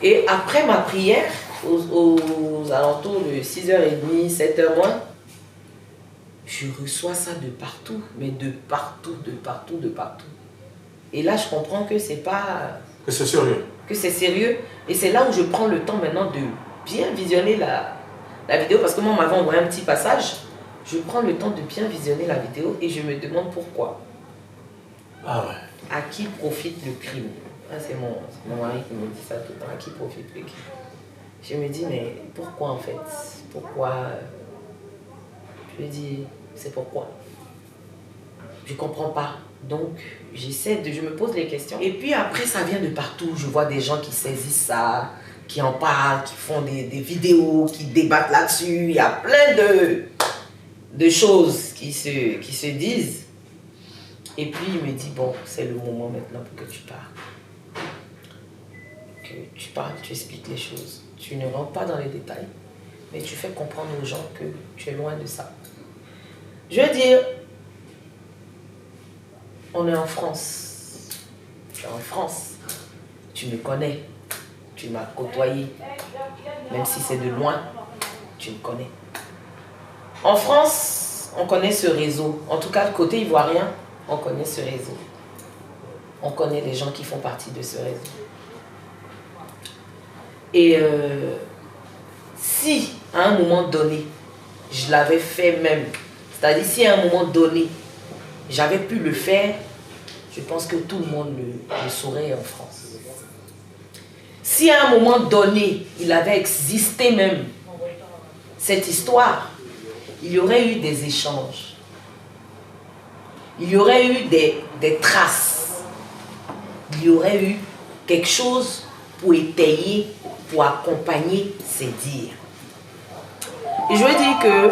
Et après ma prière, aux alentours de 6h30, 7h moins, je reçois ça de partout, mais de partout, de partout, de partout. Et là, je comprends que c'est pas... Que c'est sérieux. Que c'est sérieux. Et c'est là où je prends le temps maintenant de bien visionner la vidéo, parce que moi, on m'avait envoyé un petit passage. Je prends le temps de bien visionner la vidéo et je me demande pourquoi. Ah ouais. À qui profite le crime? C'est mon mari qui me dit ça tout le temps. À qui profite le crime? Je me dis, mais pourquoi en fait? Pourquoi? Je lui dis, c'est pourquoi? Je ne comprends pas. Donc, je me pose les questions. Et puis après, ça vient de partout. Je vois des gens qui saisissent ça, qui en parlent, qui font des vidéos, qui débattent là-dessus. Il y a plein de choses qui se disent. Et puis, il me dit, bon, c'est le moment maintenant pour que tu parles. Que tu parles, tu expliques les choses. Tu ne rentres pas dans les détails, mais tu fais comprendre aux gens que tu es loin de ça. Je veux dire, on est en France. Tu es en France. Tu me connais. Tu m'as côtoyé. Même si c'est de loin, tu me connais. En France, on connaît ce réseau. En tout cas, le côté ivoirien, on connaît ce réseau. On connaît les gens qui font partie de ce réseau. Et si, à un moment donné, je l'avais fait même, c'est-à-dire si à un moment donné, j'avais pu le faire, je pense que tout le monde le saurait en France. Si à un moment donné, il avait existé même cette histoire, il y aurait eu des échanges. Il y aurait eu des traces. Il y aurait eu quelque chose pour étayer, pour accompagner ces dires. Et je veux dire que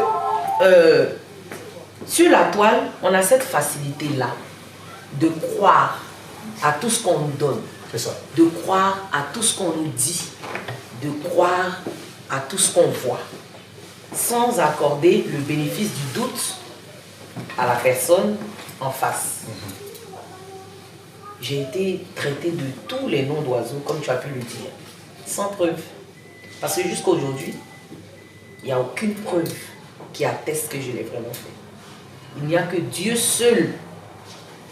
sur la toile, on a cette facilité-là de croire à tout ce qu'on nous donne. C'est ça. De croire à tout ce qu'on nous dit. De croire à tout ce qu'on voit. Sans accorder le bénéfice du doute à la personne en face. J'ai été traité de tous les noms d'oiseaux, comme tu as pu le dire, sans preuve. Parce que jusqu'à aujourd'hui, il n'y a aucune preuve qui atteste que je l'ai vraiment fait. Il n'y a que Dieu seul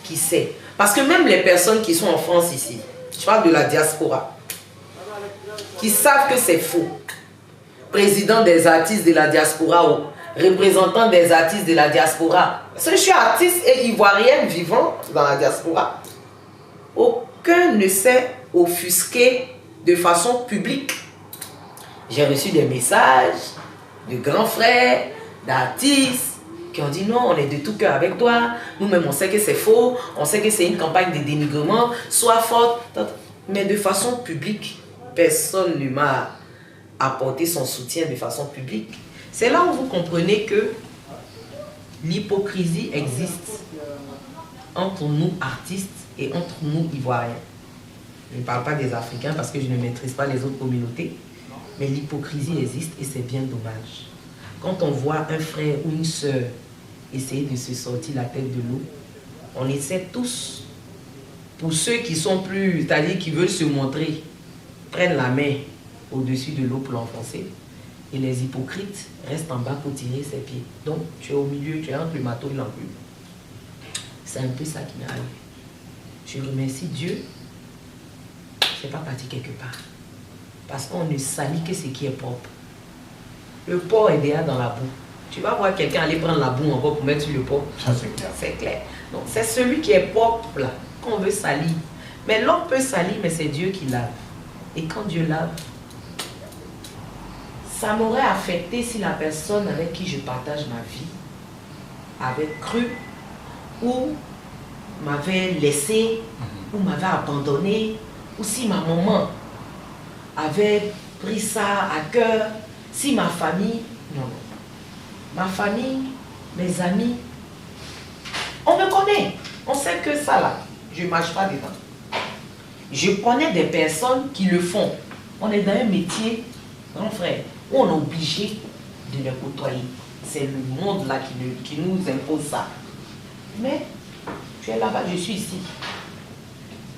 qui sait. Parce que même les personnes qui sont en France ici, je parle de la diaspora, qui savent que c'est faux. Président des artistes de la diaspora ou représentant des artistes de la diaspora. Parce que je suis artiste et ivoirienne vivant dans la diaspora. Aucun ne s'est offusqué de façon publique. J'ai reçu des messages de grands frères, d'artistes qui ont dit non, on est de tout cœur avec toi. Nous-mêmes, on sait que c'est faux. On sait que c'est une campagne de dénigrement. Sois forte. Mais de façon publique, personne ne m'a apporté son soutien de façon publique. C'est là où vous comprenez que l'hypocrisie existe entre nous artistes et entre nous ivoiriens. Je ne parle pas des Africains parce que je ne maîtrise pas les autres communautés, mais l'hypocrisie existe et c'est bien dommage. Quand on voit un frère ou une sœur essayer de se sortir la tête de l'eau, on essaie tous, pour ceux qui sont plus, c'est-à-dire qui veulent se montrer, prennent la main au-dessus de l'eau pour l'enfoncer. Et les hypocrites restent en bas pour tirer ses pieds. Donc, tu es au milieu, tu es entre le marteau et l'enclume. C'est un peu ça qui m'est arrivé. Je remercie Dieu. Je n'ai pas parti quelque part. Parce qu'on ne salit que ce qui est propre. Le porc est déjà dans la boue. Tu vas voir quelqu'un aller prendre la boue encore pour mettre sur le porc. Ça, c'est clair. C'est clair. Donc, c'est celui qui est propre là, qu'on veut salir. Mais l'homme peut salir, mais c'est Dieu qui lave. Et quand Dieu lave, ça m'aurait affecté si la personne avec qui je partage ma vie avait cru ou m'avait laissé ou m'avait abandonné, ou si ma maman avait pris ça à cœur, si ma famille, non. Ma famille, mes amis, on me connaît, on sait que ça là, je ne marche pas dedans. Je connais des personnes qui le font. On est dans un métier, grand frère, où on est obligé de les côtoyer. C'est le monde là qui nous impose ça. Mais tu es là-bas, je suis ici.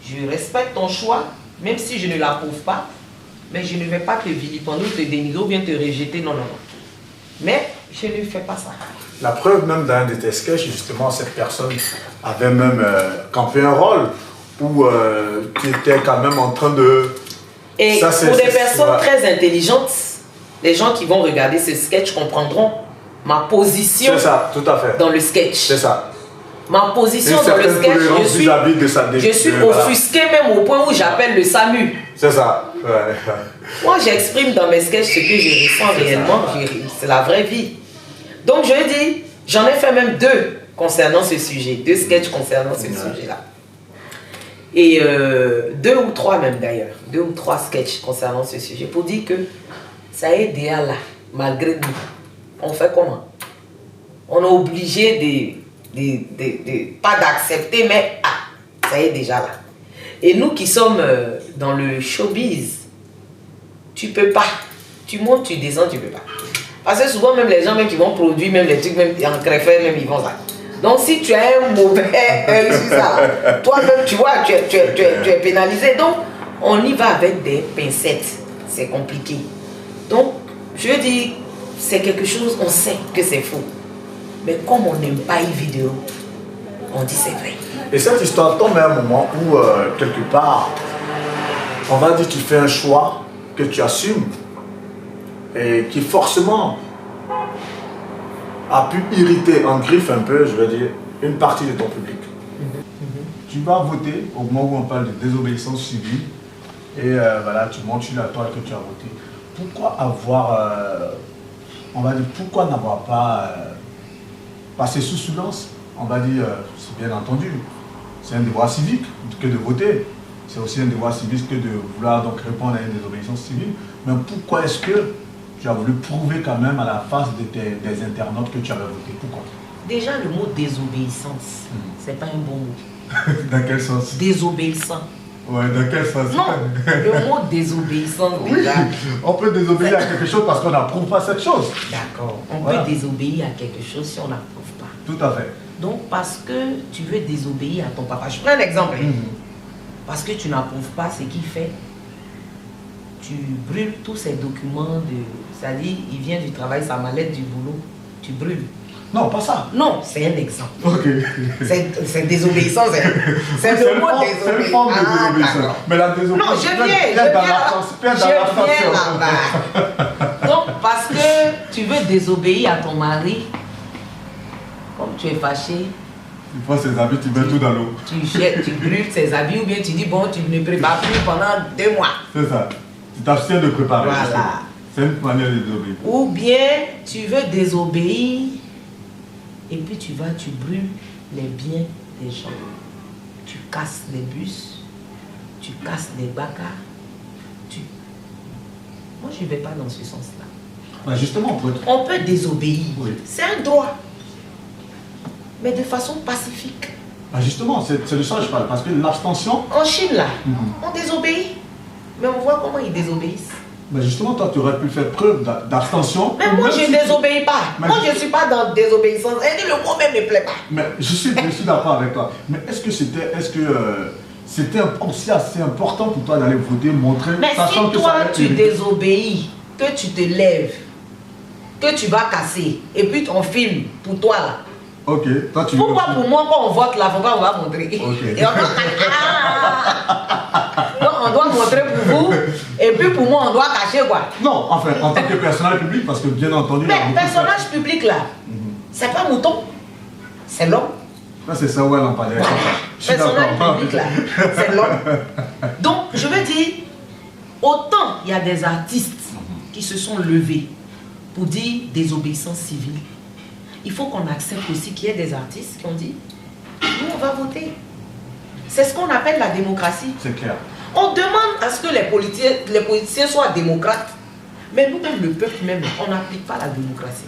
Je respecte ton choix, même si je ne l'approuve pas, mais je ne vais pas te vilipender, te dénigrer ou bien te rejeter, non, non, non. Mais je ne fais pas ça. La preuve même dans un de tes sketchs, justement, cette personne avait même campé un rôle où tu étais quand même en train de... Et ça, pour des personnes très intelligentes, les gens qui vont regarder ce sketch comprendront ma position. C'est ça, tout à fait. Dans le sketch. C'est ça. Ma position dans le sketch, je suis offusqué même au point où j'appelle le SAMU. C'est ça. Ouais. Moi, j'exprime dans mes sketchs ce que je ressens réellement. C'est la vraie vie. Donc, je dis, j'en ai fait même 2 concernant ce sujet. 2 sketchs concernant ce sujet-là. Et 2 ou 3 même d'ailleurs. 2 ou 3 sketchs concernant ce sujet. Pour dire que ça est déjà là, malgré nous. On fait comment? On est obligé pas d'accepter, mais ça est déjà là. Et nous qui sommes dans le showbiz, tu peux pas. Tu montes, tu descends, tu peux pas. Parce que souvent, même les gens même qui vont produire, même les trucs, même en créfait, même ils vont ça. Donc si tu as un mauvais œil sur ça, toi-même, tu vois, tu es pénalisé. Donc, on y va avec des pincettes. C'est compliqué. Donc, je dis, c'est quelque chose, on sait que c'est faux. Mais comme on n'aime pas une vidéo, on dit c'est vrai. Et cette histoire tombe à un moment où, quelque part, on va dire tu fais un choix que tu assumes et qui forcément a pu irriter en griffe un peu, je veux dire, une partie de ton public. Tu vas voter au moment où on parle de désobéissance civile et voilà, tu montes sur la toile que tu as voté. Pourquoi avoir, on va dire, pourquoi n'avoir pas passé sous silence? On va dire, c'est bien entendu, c'est un devoir civique que de voter. C'est aussi un devoir civique que de vouloir donc répondre à une désobéissance civile. Mais pourquoi est-ce que tu as voulu prouver quand même à la face des internautes que tu avais voté? Pourquoi? Déjà, le mot désobéissance, c'est pas un bon mot. Dans quel sens? Désobéissant. Ouais, dans quel sens? Non, le mot désobéissance, déjà. Oui, on peut désobéir à quelque chose parce qu'on n'approuve pas cette chose. D'accord. On peut désobéir à quelque chose si on n'approuve pas. Tout à fait. Donc, parce que tu veux désobéir à ton papa. Je prends un exemple. Parce que tu n'approuves pas ce qu'il fait, tu brûles tous ces documents, c'est-à-dire, il vient du travail, sa mallette du boulot, tu brûles. Non, pas ça. Non, c'est un exemple. Ok. C'est désobéissance. C'est le mot désobéissance. C'est le forme de désobéissance. Mais la désobéissance. Non, je viens là-bas. Donc, parce que tu veux désobéir à ton mari, comme tu es fâché, tu prends ses habits, tu mets tout dans l'eau. Tu jettes, tu brûles ses habits ou bien tu dis bon, tu ne prépares plus pendant 2 mois. C'est ça. Tu t'abstiens de préparer. Voilà. C'est une manière de désobéir. Ou bien tu veux désobéir et puis tu brûles les biens des gens. Tu casses les bus, tu casses les bacas. Moi, je ne vais pas dans ce sens-là. Ouais, justement, on peut désobéir. Oui. C'est un droit. Mais de façon pacifique. Bah justement, c'est de ça que je parle, parce que l'abstention... En Chine, là, on désobéit. Mais on voit comment ils désobéissent. Mais justement, toi, tu aurais pu faire preuve d'abstention. Mais moi, je ne désobéis pas. Moi, je ne suis pas dans désobéissance. Et le mot même ne me plaît pas. Mais je suis d'accord avec toi. Mais est-ce que c'était aussi assez important pour toi d'aller voter, montrer... Mais si toi, tu désobéis, que tu te lèves, que tu vas casser, et puis on filme pour toi là. Ok, toi tu... Pourquoi pour moi, quand on vote là, pourquoi on va montrer? Ok. Et on doit montrer pour vous, et puis pour moi, on doit cacher quoi? Non, enfin, en tant que personnage public, parce que bien entendu... Mais personnage public là, c'est pas mouton, c'est l'homme. C'est ça, ouais, non, pas d'accord. Personnage public là, c'est l'homme. Donc, je veux dire, autant il y a des artistes qui se sont levés pour dire désobéissance civile, il faut qu'on accepte aussi qu'il y ait des artistes qui ont dit nous on va voter. C'est ce qu'on appelle la démocratie. C'est clair. On demande à ce que les politiciens soient démocrates, mais nous-mêmes, le peuple même, on n'applique pas la démocratie.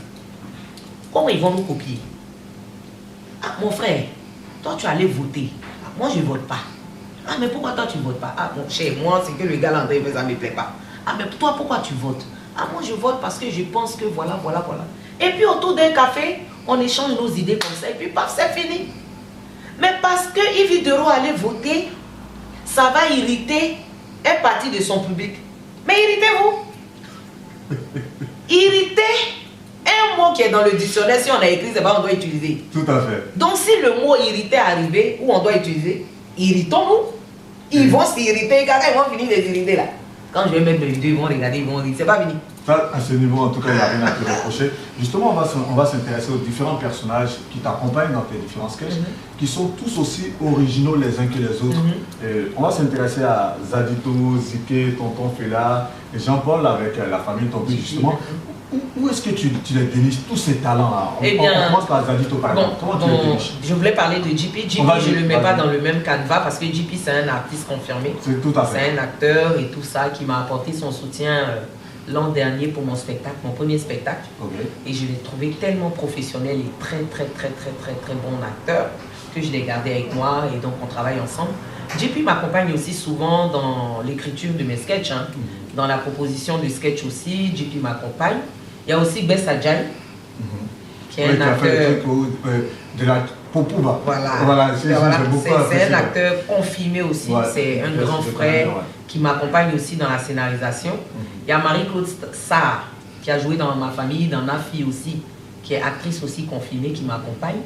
Comment ils vont nous copier? Ah, mon frère, toi tu allais voter. Ah, moi je ne vote pas. Ah, mais pourquoi toi tu ne votes pas? Ah, mon cher, moi c'est que le gars là, ça ne me plaît pas. Ah, mais toi pourquoi tu votes? Ah, moi je vote parce que je pense que voilà. Et puis autour d'un café, on échange nos idées comme ça et puis paf, c'est fini. Mais parce que Yves Dero allait voter, ça va irriter une partie de son public. Mais irritez-vous. Irriter, un mot qui est dans le dictionnaire, si on a écrit, c'est pas on doit utiliser. Tout à fait. Donc si le mot irriter est arrivé, où on doit utiliser, irritons-nous. Ils vont s'irriter, quand ils vont finir de s'irriter là. Quand je vais mettre le vidéo, ils vont regarder, ils vont dire, c'est pas fini. Ça, à ce niveau, en tout cas, il n'y a rien à te reprocher. Justement, on va s'intéresser aux différents personnages qui t'accompagnent dans tes différents sketchs, qui sont tous aussi originaux les uns que les autres. On va s'intéresser à Zadito, Ziké, Tonton Fela, et Jean-Paul avec la famille Tombi, justement. Où est-ce que tu les déniches, tous ces talents-là? On commence par Zadito, par exemple. Comment tu les déniches? Je voulais parler de JP. JP, je ne le mets pas dans le même canevas parce que JP, c'est un artiste confirmé. C'est tout à fait. C'est un acteur et tout ça qui m'a apporté son soutien l'an dernier pour mon spectacle, mon premier spectacle. Et je l'ai trouvé tellement professionnel et très bon acteur que je l'ai gardé avec moi et donc on travaille ensemble. JP m'accompagne aussi souvent dans l'écriture de mes sketchs, dans la proposition de sketch aussi. JP m'accompagne. Il y a aussi Bess Adjai, qui est un acteur... de la Popouba. Voilà. C'est un acteur confirmé aussi. C'est un grand frère qui m'accompagne aussi dans la scénarisation. Il y a Marie-Claude Sarr, qui a joué dans Ma Famille, dans Nafi aussi, qui est actrice aussi confirmée, qui m'accompagne.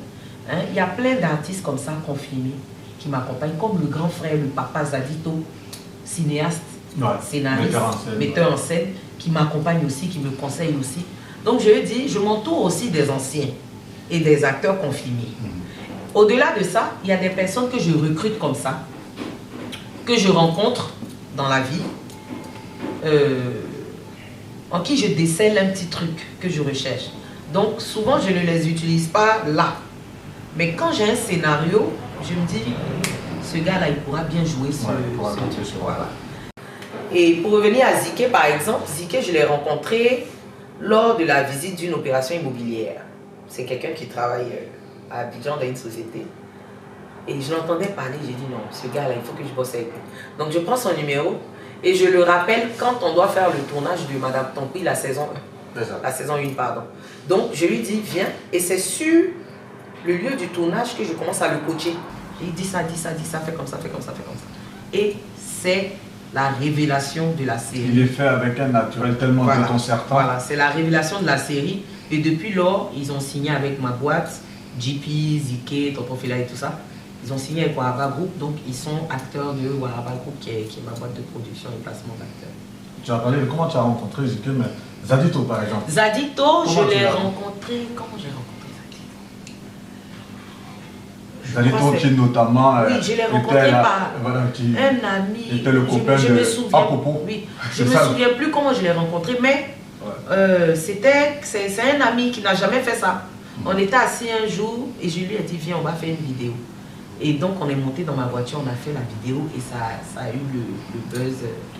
Il y a plein d'artistes comme ça confirmés qui m'accompagnent, comme le grand frère, le papa Zadito, cinéaste, scénariste, metteur en scène, qui m'accompagne aussi, qui me conseille aussi. Donc je dis, je m'entoure aussi des anciens et des acteurs confirmés. Au-delà de ça, il y a des personnes que je recrute comme ça, que je rencontre dans la vie, en qui je décèle un petit truc que je recherche. Donc souvent je ne les utilise pas là. Mais quand j'ai un scénario, je me dis, ce gars-là, il pourra bien jouer ce truc. Voilà. Et pour revenir à Ziké, par exemple, Ziké, je l'ai rencontré lors de la visite d'une opération immobilière. C'est quelqu'un qui travaille à Abidjan dans une société. Et je l'entendais parler, j'ai dit non, ce gars-là, il faut que je bosse avec lui. Donc je prends son numéro et je le rappelle quand on doit faire le tournage de Madame Tompi, la saison 1. La saison 1, pardon. Donc je lui dis, viens, et c'est sur le lieu du tournage que je commence à le coacher. Il dit ça, fais comme ça. Et c'est la révélation de la série. Il est fait avec un naturel tellement déconcertant. Voilà, c'est la révélation de la série. Et depuis lors, ils ont signé avec ma boîte, JP, Ziké, Tonton Fela et tout ça. Ils ont signé avec Waraba Group, donc ils sont acteurs de Waraba Group, qui est ma boîte de production et placement d'acteurs. Tu as parlé de comment tu as rencontré Ziké, mais Zadito par exemple. Zadito, je l'ai rencontré. Comment j'ai rencontré Zadito qui notamment. Oui, je l'ai rencontré par un ami. Était le copain de Apopo. Oui, je ne me souviens plus comment je l'ai rencontré, mais c'est un ami qui n'a jamais fait ça. On était assis un jour et je lui ai dit, viens, on va faire une vidéo. Et donc on est monté dans ma voiture, on a fait la vidéo et ça a eu le buzz.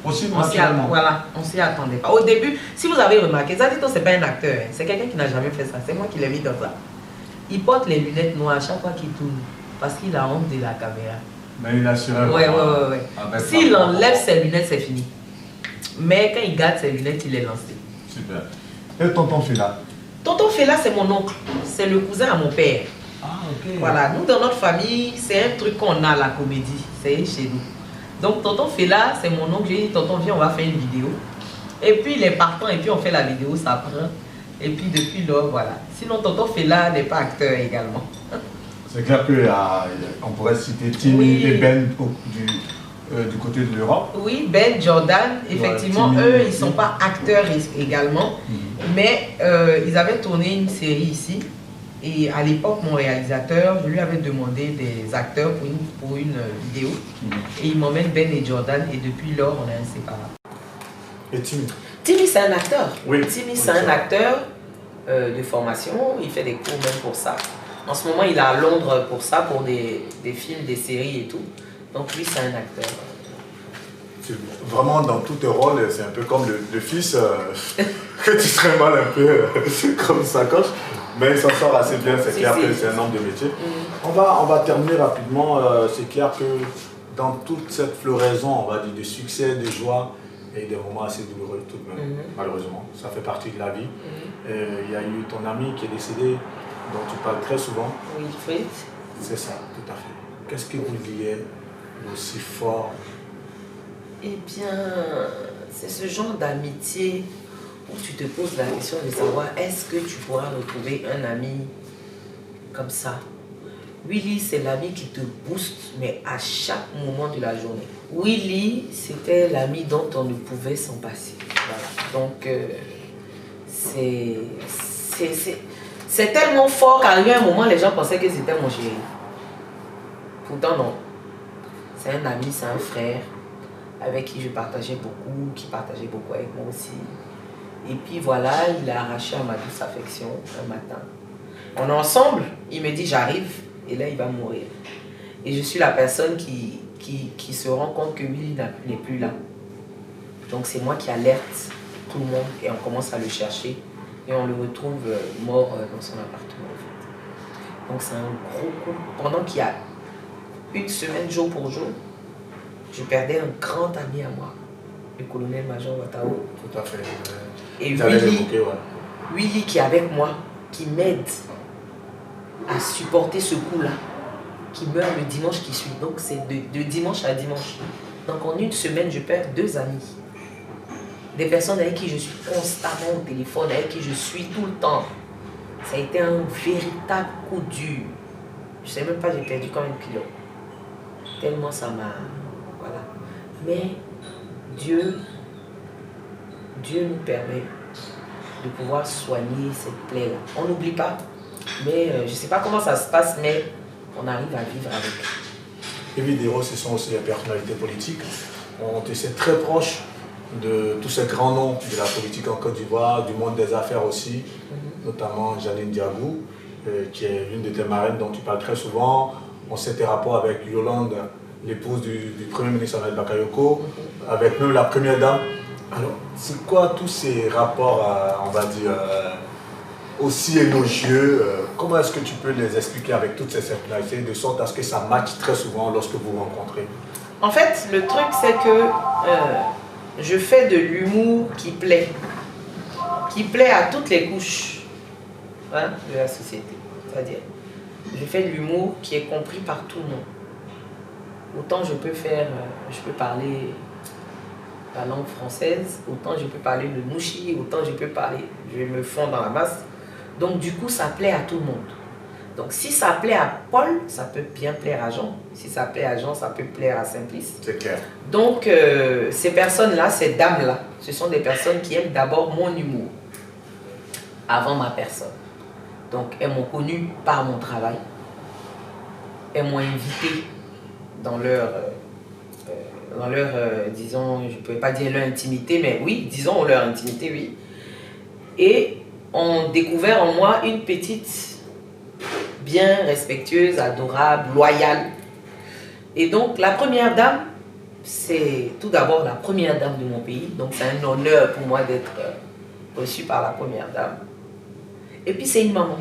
Aussi naturellement. Voilà, on s'y attendait pas. Au début, si vous avez remarqué, Zadito c'est pas un acteur, c'est quelqu'un qui n'a jamais fait ça. C'est moi qui l'ai mis dans ça. Il porte les lunettes noires à chaque fois qu'il tourne parce qu'il a honte de la caméra. Mais il a assuré. Ouais. S'il enlève ses lunettes, c'est fini. Mais quand il garde ses lunettes, il est lancé. Super. Et tonton Fela? Tonton Fela, c'est mon oncle. C'est le cousin à mon père. Ah, ok. Voilà, nous dans notre famille, c'est un truc qu'on a, la comédie. C'est chez nous. Donc tonton Fela, c'est mon oncle. J'ai dit, tonton, viens, on va faire une vidéo. Et puis il est partant, et puis on fait la vidéo, ça prend. Et puis depuis lors, voilà. Sinon, tonton Fela n'est pas acteur également. C'est clair qu'on pourrait citer Timmy Oui. et Ben du côté de l'Europe. Oui, Ben, Jordan, effectivement, Timmy, eux, ils ne sont pas acteurs également. Mais ils avaient tourné une série ici. Et à l'époque, mon réalisateur, je lui avais demandé des acteurs pour une vidéo. Et il m'emmène Ben et Jordan. Et depuis lors, on est inséparables. Et Timmy? Timmy, c'est un acteur. Oui. Timmy, c'est un acteur de formation. Il fait des cours même pour ça. En ce moment, il est à Londres pour ça, pour des films, des séries et tout. Donc lui, c'est un acteur. Vraiment, dans tous tes rôles, c'est un peu comme le fils que tu serais mal un peu comme sacoche. Mais il s'en sort assez bien, c'est clair que c'est un homme de métier. On va terminer rapidement. C'est clair que dans toute cette floraison, on va dire, de succès, de joie, et des moments assez douloureux tout de même, malheureusement. Ça fait partie de la vie. Il y a eu ton ami qui est décédé, dont tu parles très souvent. Wilfried. C'est ça, tout à fait. Qu'est-ce que vous liez aussi fort? Eh bien, c'est ce genre d'amitié où tu te poses la question de savoir est-ce que tu pourras retrouver un ami comme ça. Willy, c'est l'ami qui te booste, mais à chaque moment de la journée. Willy, c'était l'ami dont on ne pouvait s'en passer. Voilà. Donc, c'est tellement fort qu'arrivé un moment, les gens pensaient que c'était mon chéri. Pourtant, non. C'est un ami, c'est un frère avec qui je partageais beaucoup, qui partageait beaucoup avec moi aussi. Et puis voilà, il a arraché à ma douce affection un matin. On est ensemble, il me dit j'arrive, et là il va mourir. Et je suis la personne qui se rend compte que lui n'est plus là. Donc c'est moi qui alerte tout le monde et on commence à le chercher. Et on le retrouve mort dans son appartement en fait. Donc c'est un gros coup. Pendant qu'il y a une semaine jour pour jour, je perdais un grand ami à moi, le colonel-major Watao. Tout à fait. Et Willy qui est avec moi, qui m'aide à supporter ce coup-là, qui meurt le dimanche qui suit. Donc c'est de dimanche à dimanche. Donc en une semaine, je perds 2 amis. Des personnes avec qui je suis constamment au téléphone, avec qui je suis tout le temps. Ça a été un véritable coup dur. Je ne sais même pas, j'ai perdu combien de kilos. Tellement ça m'a... Voilà. Mais Dieu nous permet de pouvoir soigner cette plaie-là. On n'oublie pas, mais je ne sais pas comment ça se passe, mais on arrive à vivre avec. Les vidéos, ce sont aussi les personnalités politiques. On te sait très proche de tous ces grands noms de la politique en Côte d'Ivoire, du monde des affaires aussi, notamment Janine Diagou, qui est l'une de tes marraines dont tu parles très souvent. On sait tes rapports avec Yolande, l'épouse du Premier ministre Ahmed Bakayoko, avec même la Première Dame. Alors, c'est quoi tous ces rapports, on va dire, aussi élogieux? Comment est-ce que tu peux les expliquer avec toutes ces personnalités, de sorte à ce que ça matche très souvent lorsque vous vous rencontrez? En fait, le truc, c'est que je fais de l'humour qui plaît à toutes les couches de la société. C'est-à-dire, je fais de l'humour qui est compris par tout le monde. Autant je peux parler la langue française, autant je peux parler le mouchi, autant je me fonds dans la masse. Donc du coup, ça plaît à tout le monde. Donc si ça plaît à Paul, ça peut bien plaire à Jean. Si ça plaît à Jean, ça peut plaire à Simplice. C'est clair. Donc ces personnes-là, ces dames-là, ce sont des personnes qui aiment d'abord mon humour avant ma personne. Donc elles m'ont connu par mon travail. Elles m'ont invité dans leur disons, je ne pouvais pas dire leur intimité, mais oui, disons leur intimité, oui. Et ont découvert en moi une petite bien respectueuse, adorable, loyale. Et donc, la Première Dame, c'est tout d'abord la Première Dame de mon pays. Donc, c'est un honneur pour moi d'être reçue par la Première Dame. Et puis, c'est une maman.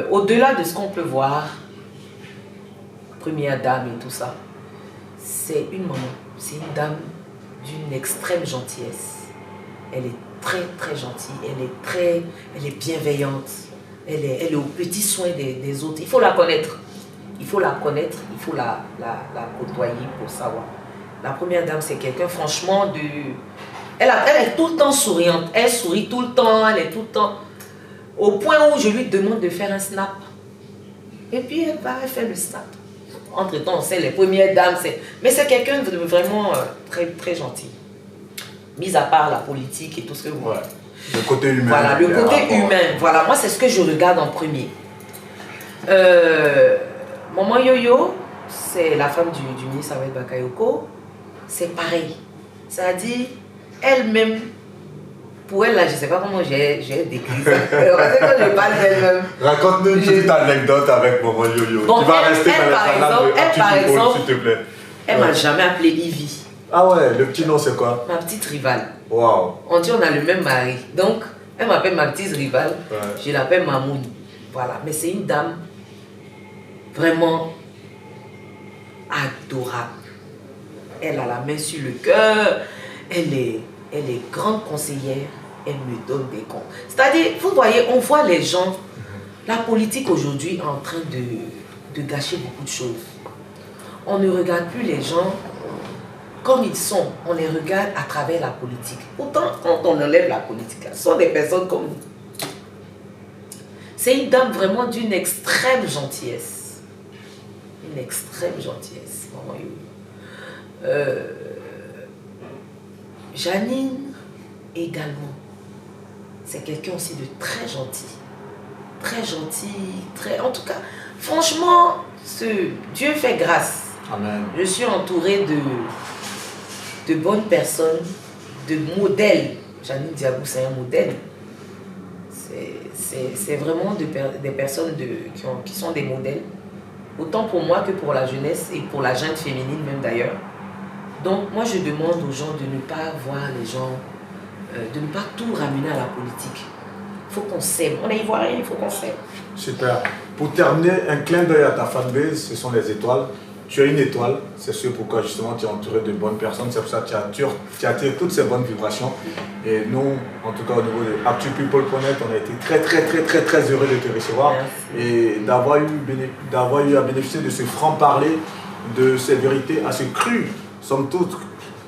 Au-delà de ce qu'on peut voir, Première Dame et tout ça, c'est une maman. C'est une dame d'une extrême gentillesse. Elle est très très gentille, elle est bienveillante, elle est au petit soin des autres. Il faut la connaître, il faut la connaître, il faut la côtoyer pour savoir. La première dame, c'est quelqu'un franchement de... Elle est tout le temps souriante, elle sourit tout le temps, elle est tout le temps... Au point où je lui demande de faire un snap. Et puis elle va faire le snap. Entre-temps, on sait les premières dames, mais c'est quelqu'un de vraiment très, très gentil. Mis à part la politique et tout ce que vous voulez. Le côté humain. Voilà, le côté humain. Voilà, moi c'est ce que je regarde en premier. Maman Yoyo, c'est la femme du ministre Ahmed Bakayoko. C'est pareil. C'est-à-dire, elle-même, pour elle, là, je ne sais pas comment j'ai décrit ça. Quand je parle d'elle-même. Raconte-nous une petite anecdote avec Maman Yoyo. Bon, qui va rester dans par exemple, s'il te plaît. Elle ne m'a jamais appelé Ivy. Ah ouais, le petit nom c'est quoi? Ma petite rivale. Waouh. On dit on a le même mari. Donc, elle m'appelle ma petite rivale. Ouais. Je l'appelle Mamoun. Voilà. Mais c'est une dame vraiment adorable. Elle a la main sur le cœur. Elle est grande conseillère. Elle me donne des comptes. C'est-à-dire, vous voyez, on voit les gens. La politique aujourd'hui est en train de gâcher beaucoup de choses. On ne regarde plus les gens comme ils sont, on les regarde à travers la politique. Pourtant, quand on enlève la politique, ce sont des personnes comme nous. C'est une dame vraiment d'une extrême gentillesse. Une extrême gentillesse. Janine également. C'est quelqu'un aussi de très gentil. Très gentil, en tout cas, franchement, Dieu fait grâce. Amen. Je suis entourée de bonnes personnes, de modèles. Janine Diabou, c'est un modèle. C'est vraiment des personnes qui sont des modèles. Autant pour moi que pour la jeunesse et pour la jeune féminine même d'ailleurs. Donc moi je demande aux gens de ne pas voir les gens, de ne pas tout ramener à la politique. Il faut qu'on s'aime. On est ivoirien, il faut qu'on s'aime. Super. Pour terminer, un clin d'œil à ta fanbase, ce sont les étoiles. Tu as une étoile, c'est ce pourquoi justement tu es entouré de bonnes personnes, c'est pour ça que tu attires toutes ces bonnes vibrations. Et nous, en tout cas au niveau de ActuPeople.net, on a été très heureux de te recevoir. Merci. Et d'avoir eu à bénéficier de ce franc-parler, de ces vérités assez crues, somme toute,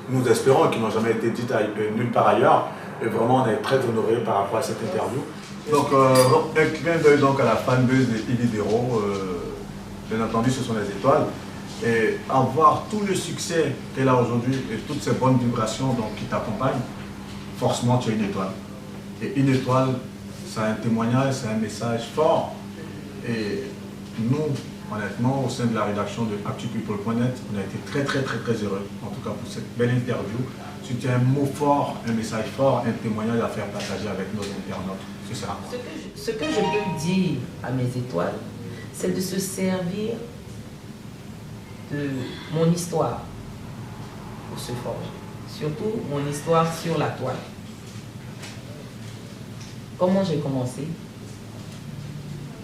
nous espérons, qui n'ont jamais été dites nulle part ailleurs. Et vraiment, on est très honorés par rapport à cette interview. Donc, un clin d'œil donc à la fanbase de Ilidero. Bien entendu, ce sont les étoiles. Et avoir tout le succès qu'elle a aujourd'hui et toutes ces bonnes vibrations donc, qui t'accompagnent, forcément tu as une étoile. Et une étoile, c'est un témoignage, c'est un message fort. Et nous, honnêtement, au sein de la rédaction de ActuPeople.net, on a été très heureux, en tout cas pour cette belle interview. Si tu as un mot fort, un message fort, un témoignage à faire partager avec nos internautes, ce sera quoi? Ce que je peux dire à mes étoiles, c'est de se servir de mon histoire pour se forger. Surtout mon histoire sur la toile. Comment j'ai commencé,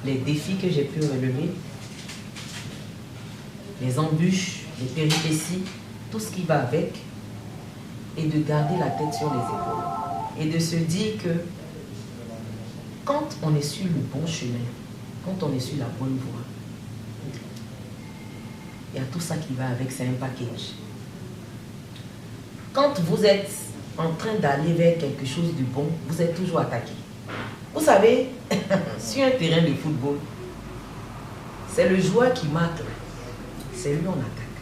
les défis que j'ai pu relever, les embûches, les péripéties, tout ce qui va avec, et de garder la tête sur les épaules. Et de se dire que quand on est sur le bon chemin, quand on est sur la bonne voie, il y a tout ça qui va avec, c'est un package. Quand vous êtes en train d'aller vers quelque chose de bon, vous êtes toujours attaqué. Vous savez, sur un terrain de football, c'est le joueur qui marque, c'est lui on attaque.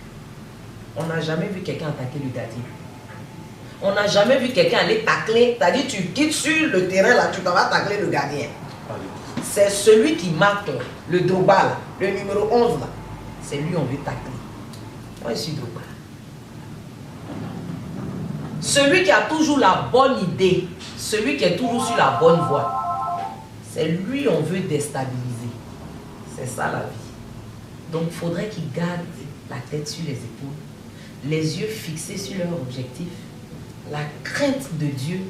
On n'a jamais vu quelqu'un attaquer le gardien. On n'a jamais vu quelqu'un aller tacler, c'est-à-dire tu quittes sur le terrain là, tu vas tacler le gardien. C'est celui qui marque le Drogba, le numéro 11 là. C'est lui on veut tacler. Moi je suis Drogba. Celui qui a toujours la bonne idée, celui qui est toujours sur la bonne voie, c'est lui on veut déstabiliser. C'est ça la vie. Donc il faudrait qu'ils gardent la tête sur les épaules, les yeux fixés sur leur objectif, la crainte de Dieu,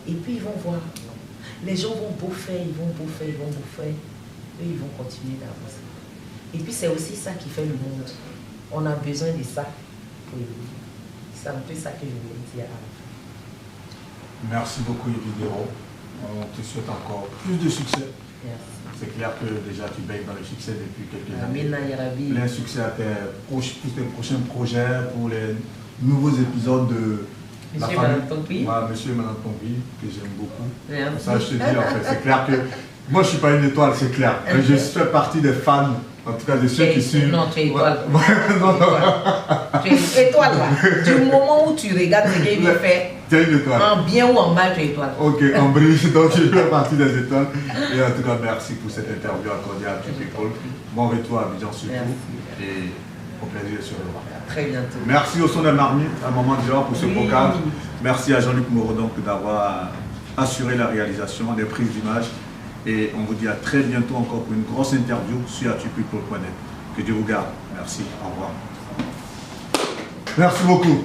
et puis ils vont voir. Les gens vont beau faire, ils vont beau faire, eux ils vont continuer d'avancer. Et puis c'est aussi ça qui fait le monde. On a besoin de ça pour évoluer. C'est un peu ça que je voulais dire. Merci beaucoup, Evidero. On te souhaite encore plus de succès. Merci. C'est clair que déjà tu baignes dans le succès depuis quelques années. Amen, Yarabi. Plein succès à pour tes prochains projets, pour les nouveaux épisodes de la Monsieur famille. Madame Tonpi. Monsieur et Madame Tonpi, que j'aime beaucoup. Merci. Ça, je te dis, en fait, c'est clair que moi, je ne suis pas une étoile, c'est clair. Mais je fais partie des fans, en tout cas de ceux qui suivent. Non, tu es étoile. Non, non. Tu es étoile là. Du moment où tu regardes ce qu'il fait, tu es une étoile. En bien ou en mal, tu es étoile. Ok, en brise, donc je fais partie des étoiles. Et en tout cas, merci pour cette interview accordée à Two People. Bon retour à Abidjan surtout. Merci. Et au plaisir de se revoir. Très bientôt. Merci au son de Marmite, un moment de joie pour ce programme. Merci à Jean-Luc Moreau donc d'avoir assuré la réalisation des prises d'images. Et on vous dit à très bientôt encore pour une grosse interview sur atupeople.net. Que Dieu vous garde. Merci. Au revoir. Merci beaucoup.